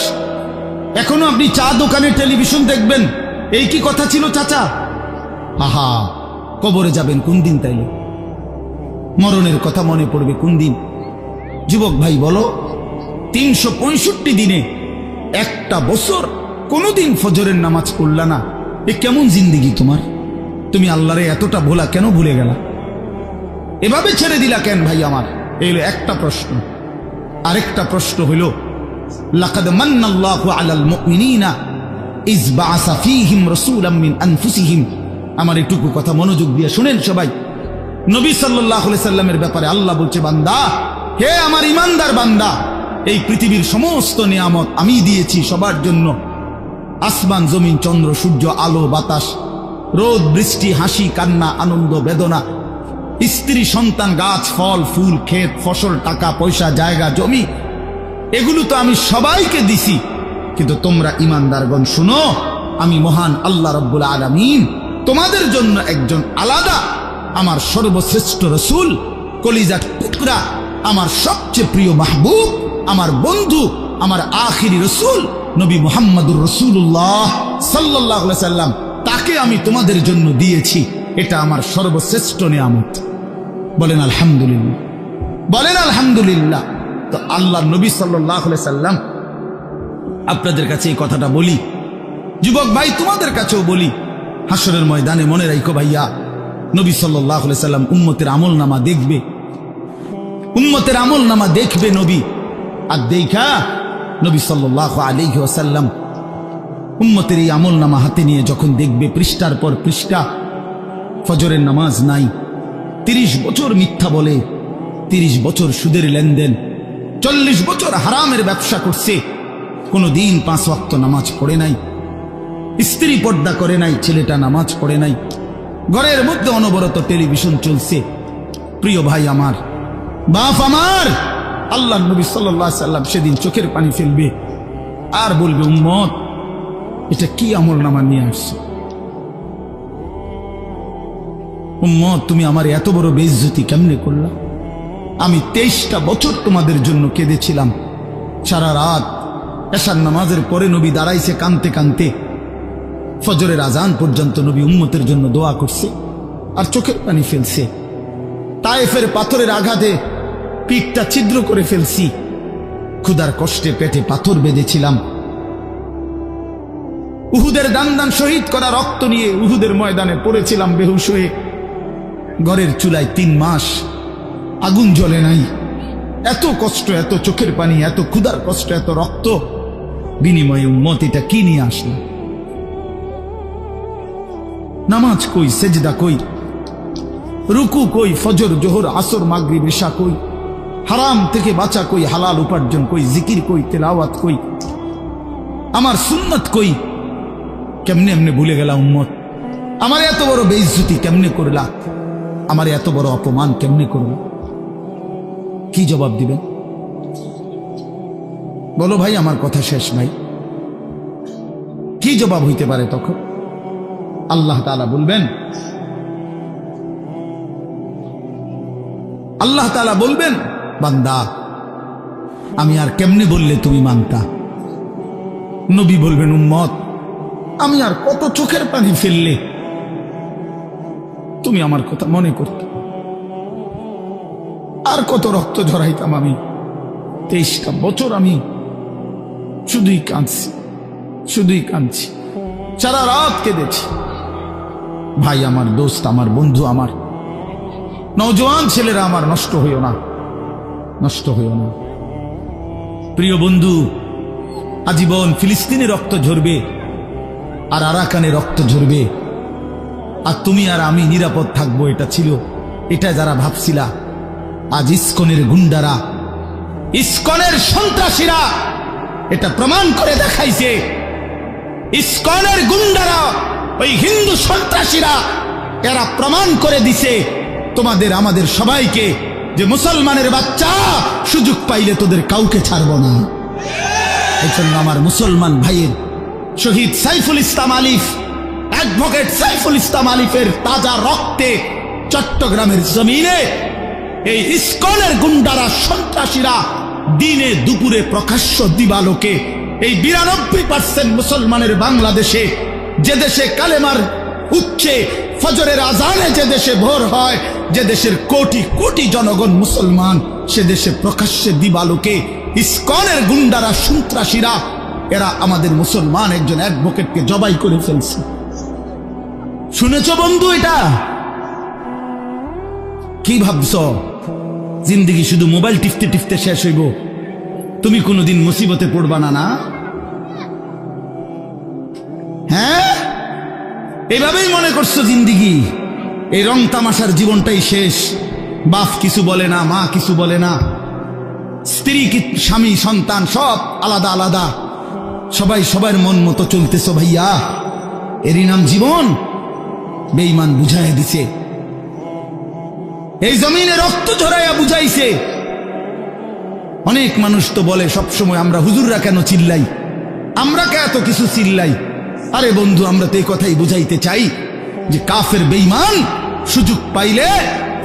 এখনো আপনি চা দোকানে টেলিভিশন দেখবেন, এই কি কথা ছিল চাচা? আহা, কবরে যাবেন কোন দিন? তাইলে মরণের কথা মনে পড়বে কোন দিন? যুবক ভাই বলো, 365 দিনে একটা বছর কোনোদিন ফজরের নামাজ পড়লা না, এ কেমন জিন্দিগি তোমার? তুমি আল্লাহরে এতটা ভোলা কেন ভুলে গেলা? এভাবে ছেড়ে দিলা কেন ভাই আমার? এই হলো একটা প্রশ্ন। আরেকটা প্রশ্ন হইল, লাকাদ মান্নাল্লাহু আলাল মুমিনিনা ইয বাআসা ফীহিম রাসূলাম মিন আনফুসিহিম। আমার এটুকু কথা মনোযোগ দিয়ে শুনেন সবাই। নবী সাল্লাল্লাহু আলাইহি সাল্লামের ব্যাপারে আল্লাহ বলছে, বান্দা, হে আমার ইমানদার বান্দা, এই পৃথিবীর সমস্ত নিয়ামত আমি দিয়েছি সবার জন্য। আসমান, জমিন, চন্দ্র, সূর্য, আলো, বাতাস, রোদ, বৃষ্টি, হাসি, কান্না, আনন্দ, বেদনা, স্ত্রী, সন্তান, গাছ, ফল, ফুল, ক্ষেত, ফসল, টাকা পয়সা, জায়গা, জমি, এগুলো তো আমি সবাইকে দিছি। কিন্তু তোমরা ইমানদারগণ শুনো, আমি মহান আল্লাহ রাব্বুল আলামিন তোমাদের জন্য একজন আলাদা আমার সর্বশ্রেষ্ঠ রসুল, কলিজার টুকরা, আমার সবচেয়ে প্রিয় মাহবুব, আমার বন্ধু, আমার আখিরি রসুল নবী মুহাম্মদুর রাসূলুল্লাহ সাল্লাল্লাহু আলাইহি সাল্লাম, তাকে আমি তোমাদের জন্য দিয়েছি। এটা আমার সর্বশ্রেষ্ঠ নিয়ামত। বলেন আলহামদুলিল্লাহ, বলেন আলহামদুলিল্লাহ। তো আল্লাহর নবী সাল্লাল্লাহু আলাইহি সাল্লাম, আপনাদের কাছে এই কথাটা বলি, যুবক ভাই তোমাদের কাছেও বলি, হাসরের ময়দানে মনে রাখো ভাইয়া, নবী সাল্লাল্লাহু আলাইহি সাল্লাম উম্মতের আমলনামা দেখবে, উম্মতের আমলনামা দেখবে নবী। আর দেখা নবী সাল্লাল্লাহু আলাইহি ওয়াসাল্লাম উম্মতের এই আমলনামা হাতে নিয়ে যখন দেখবে পৃষ্ঠার পর পৃষ্ঠা, ফজরের নামাজ নাই, 30 বছর মিথ্যা বলে, 30 বছর সুদের লেনদেন, 40 বছর হারামের ব্যবসা করছে, কোনো দিন 5 ওয়াক্ত নামাজ পড়ে নাই, স্ত্রী পর্দা করে নাই, ছেলেটা নামাজ পড়ে নাই, ঘরের মধ্যে অনবরত টেলিভিশন চলছে। প্রিয় ভাই আমার, বাপ আমার, আল্লাহ নবী সাল্লাল্লাহু আলাইহি সাল্লাম সেদিন চোখের পানি ফেলবে আর বলবে, উম্মত, এটা কি আমলনামা নিয়ে আসছো? উম্মত, তুমি আমার এত বড় বেইজ্জতি কেমনে করলা? আমি 23টা বছর তোমাদের জন্য কেঁদেছিলাম। সারা রাত এশার নামাজের পরে নবী দাঁড়াইছে কানতে কানতে, ফজরের আজান পর্যন্ত নবী উম্মতের জন্য দোয়া করছে আর চোখের পানি ফেলছে। তায়েফের পাথরের আঘাতে পিঠটা ছিদ্র করে ফেলছি, ক্ষুধার কষ্টে পেটে পাথর বেঁধেছিলাম। উহুদের দান শহীদ করা রক্ত নিয়ে উহুদের ময়দানে পড়েছিলাম বেহুশ হয়ে। ঘরের চুলায় 3 মাস আগুন জ্বলে নাই। এত কষ্ট, এত চোখের পানি, এত ক্ষুধার কষ্ট, এত রক্ত, বিনিময়ে উম্মত এটা কি নিয়ে আসলো? নামাজ কই, সেজদা কই, রুকু কই, ফজর, জোহর, আসর, মাগরিব, ইশা কই, হারাম থেকে বাঁচা কই, হালাল উপার্জন কই, জিকির কই, তেলাওয়াত কই, আমার সুন্নাত কই? কেমনে এমনে ভুলে গেলা উম্মত? আমার এত বড় বেইজ্জতি কেমনে করলা? আমার এত বড় অপমান কেমনে করলা? কি জবাব দিবেন বলো ভাই? আমার কথা শেষ ভাই। কি জবাব হইতে পারে তখন? আল্লাহ তাআলা বলবেন, আল্লাহ তাআলা বলবেন, বান্দা, আমি আর কেমনে বললে তুমি মানতা? নবী বলবেন, উম্মত, আমি আর কত চোখের পানি ফেললে তুমি আমার কথা মনে করতে? আর কত রক্ত ঝরাইতাম আমি? 23টা বছর আমি শুধুই কাঁদছি, শুধুই কাঁদছি, সারা রাত কেঁদেছি। ভাই আমার, দোস্ত আমার, বন্ধু আমার, নওজোয়ান ছেলেরা আমার, নষ্ট হইও না, নষ্ট হইও না। প্রিয় বন্ধু, আজীবন ফিলিস্তিনে রক্ত ঝরবে আর আরাকানে রক্ত ঝরবে, আর তুমি আর আমি নিরাপদ থাকবো, এটা ছিল, এটা যারা ভাবছিলা, আজ ইসকনের গুন্ডারা, ইসকনের সন্ত্রাসীরা এটা প্রমাণ করে দেখাইছে। ইসকনের গুন্ডারা, ওই হিন্দু সন্ত্রাসীরা, এরা প্রমাণ করে দিছে তোমাদের আমাদের সবাইকে যে মুসলমানের বাচ্চা, সুযোগ পাইলে তোদের কাউকে ছাড়ব না। এই জন্য আমার মুসলমান ভাইয়ের শহীদ সাইফুল ইসলাম আলিফ, অ্যাডভোকেট সাইফুল ইসলাম আলিফের তাজা রক্তে চট্টগ্রামের জমিনে এই ইসকনের গুন্ডারা, সন্ত্রাসীরা দিনে দুপুরে প্রকাশ্য দিবালোকে এই 92% মুসলমানের বাংলাদেশে, যে দেশে কালেমার উচ্চে ফজরের আজানে যে দেশে ভোর হয়, যে দেশের কোটি কোটি জনগণ মুসলমান, সে দেশে প্রকাশ্যে দিবালোকে ইসকনের গুন্ডারা, সন্ত্রাসীরা এরা আমাদের মুসলমান একজন অ্যাডভোকেটকে জবাই করে ফেলছে। শুনেছ বন্ধু এটা? কি ভাবছ জিন্দেগি শুধু মোবাইল টিপতে টিপতে শেষ হইব? তুমি কোনোদিন মুসিবতে পড়বা না? না, হ্যাঁ, এভাবেই মনে করছো জিন্দেগি, এই রং তামাশার জীবনটাই শেষ। বাপ কিছু বলে না, মা কিছু বলে না, স্ত্রী স্বামী সন্তান সব আলাদা আলাদা, সবাই সবার মন মতো চলতেছ ভাইয়া। এরই নাম জীবন? বেঈমান বুঝাইয়া দিছে, এই জমিনে রক্ত ঝরাইয়া বুঝাইছে। অনেক মানুষ তো বলে সবসময় আমরা হুজুররা কেন চিল্লাই, আমরা কে এত কিছু চিল্লাই। আরে বন্ধু, আমরা তো এই কথাই বুঝাইতে চাই যে কাফের বেঈমান সুযোগ পাইলে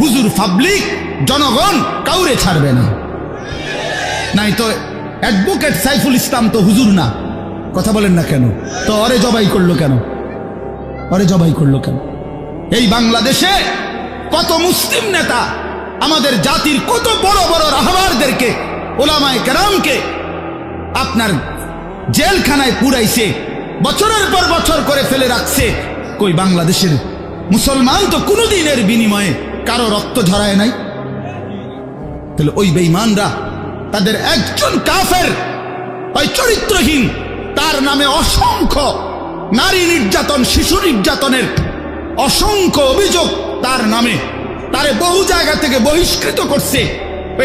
হুজুর পাবলিক জনগণ কাউরে ছাড়বে না। নাই তো অ্যাডভোকেট সাইফুল ইসলাম তো হুজুর না, কথা বলেন না কেন? তো অরে জবাই করলো কেন? অরে জবাই করলো কেন? এই বাংলাদেশে কত মুসলিম নেতা আমাদের জাতির কত বড় বড় রাহবারদেরকে, ওলামায়ে কেরামকে আপনার জেলখানায় পুরাইছে, বছরের পর বছর করে ফেলে রাখছে। কই বাংলাদেশের মুসলমান তো কোনোদিনের বিনিময়ে কারো রক্ত ঝরায় নাই। তাহলে ওই বেঈমানরা তাদের একজন কাফের, ওই চরিত্রহীন, তার নামে অসংখ্য নারী নির্যাতন, শিশু নির্যাতনের অসংখ্য অভিযোগ তার নামে, তারে বহু জায়গা থেকে বহিষ্কৃত করছে।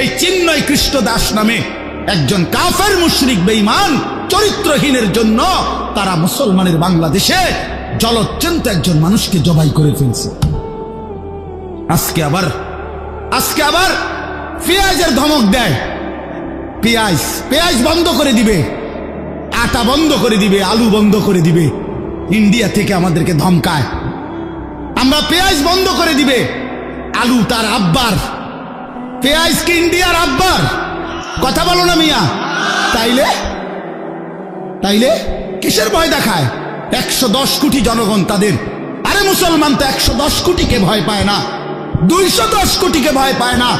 এই চিন্ময় কৃষ্ণ দাস নামে একজন কাফের মুশরিক বেঈমান চরিত্রহীনের জন্য তারা মুসলমানের বাংলাদেশে জলজ্জন্ত একজন মানুষকে জবাই করে ফেলছে। আজকে আবার পেঁয়াজের ধমক দেয়, পেঁয়াজ বন্ধ করে দিবে, আটা বন্ধ করে দিবে, আলু বন্ধ করে দিবে। ইন্ডিয়া থেকে আমাদেরকে ধমকায়, আমরা পেঁয়াজ বন্ধ করে দিবে। আলু তার আব্বার, পেঁয়াজ কি ইন্ডিয়ার আব্বার? কথা বলো না মিয়া। তাইলে কিসের ভয় দেখায়? 110 কোটি জনগণ তাদের। আরে মুসলমান তো 110 কোটিকে ভয় পায় না, 210 কোটিকে ভয় পায় না।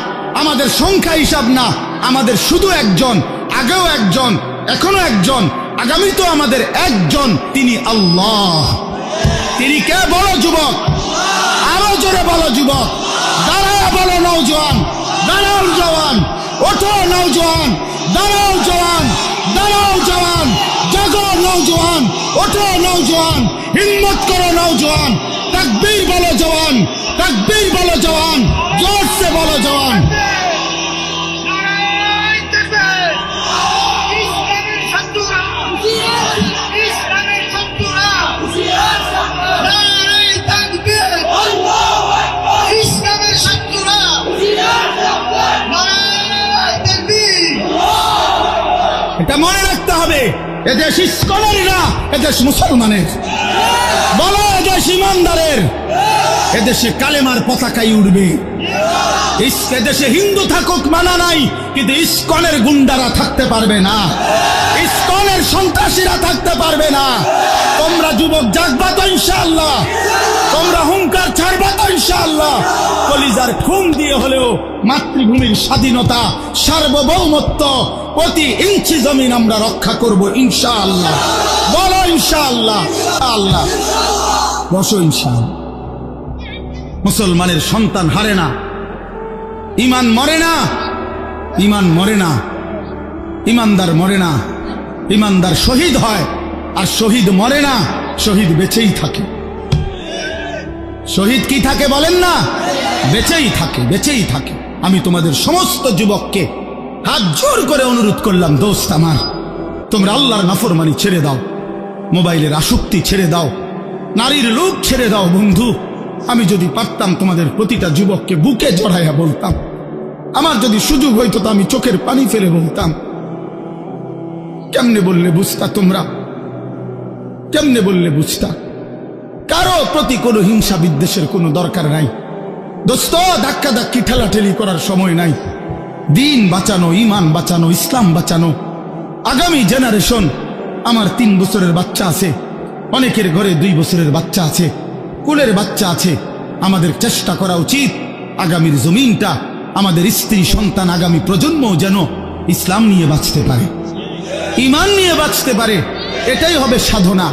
আমাদের সংখ্যা হিসাব না, আমাদের শুধু একজন, আগেও একজন, এখনো একজন, আগামী তো আমাদের একজন, তিনি আল্লাহ। তিনি কে? বলো যুবক, আরো জোরে বলো যুবক, দাঁড়াও বলো নওজোয়ান, দাঁড়াও জওয়ান, ওঠো নওজোয়ান, দাঁড়াও জওয়ান, দাঁড়াও জওয়ান, জাগো নওজোয়ান, ওঠো নওজোয়ান, হিম্মত করো নওজোয়ান, তাকবীর বলো জওয়ান, তাকবীর বলো জওয়ান, জোর से বলো জওয়ান। এটা মনে রাখতে হবে, এদেশ ইসকনের না, এদেশ মুসলমানের। বলো এদেশ ইমানদারের, এদেশে কালেমার পতাকাই উঠবে। এদেশে হিন্দু থাকুক মানা নাই, কিন্তু ইসকনের গুন্ডারা থাকতে পারবে না, ইসকনের সন্ত্রাসীরা থাকতে পারবে না। তোমরা যুবক জাগবা তো ইনশাআল্লাহ, তোমরা হুঙ্কার ছাড়বা তো ইনশাআল্লাহ। কলিজার খুন দিয়ে হলেও মাতৃভূমির স্বাধীনতা, সার্বভৌমত্ব, প্রতি ইঞ্চি জমিন আমরা রক্ষা করব ইনশাআল্লাহ। বলো ইনশাআল্লাহ। আল্লাহ বসো ইনশাআল্লাহ। মুসলমানের সন্তান হারে না, ইমান মরে না, ইমান মরে না, ইমানদার মরে না, ইমানদার শহীদ হয়। আর শহীদ মরে না, শহীদ বেঁচেই থাকে। শহীদ কি থাকে বলেন না? বেঁচেই থাকে, বেঁচেই থাকে। আমি তোমাদের সমস্ত যুবককে হাত জোর করে অনুরোধ করলাম, দোস্ত আমার, তোমরা আল্লাহর নাফরমানি ছেড়ে দাও, মোবাইলের আসক্তি ছেড়ে দাও, নারীর লোভ ছেড়ে দাও। বন্ধু, আমি যদি পারতাম তোমাদের প্রতিটা যুবককে বুকে জড়াইয়া বলতাম, আমার যদি সুযোগ হইতো তো আমি চোখের পানি ফেলে বলতাম। কেমনে বললে বুঝতা তোমরা? কেমনে বললে বুঝতা? কারো প্রতি কোনো হিংসা বিদ্বেষের কোনো দরকার নাই দোস্ত। ধাক্কা ধাক্কি ঠেলাঠেলি করার সময় নাই। দিন বাঁচানো, ইমান বাঁচানো, ইসলাম বাঁচানো। আগামী জেনারেশন, আমার 3 বছরের বাচ্চা আছে, অনেকের ঘরে 2 বছরের বাচ্চা আছে, কুলের বাচ্চা আছে। আমাদের চেষ্টা করা উচিত আগামীর জমিনটা, আমাদের স্ত্রী সন্তান, আগামী প্রজন্ম যেন ইসলাম নিয়ে বাঁচতে পারে। ঈমান নিয়ে বাঁচতে পারে, এটাই হবে সাধনা।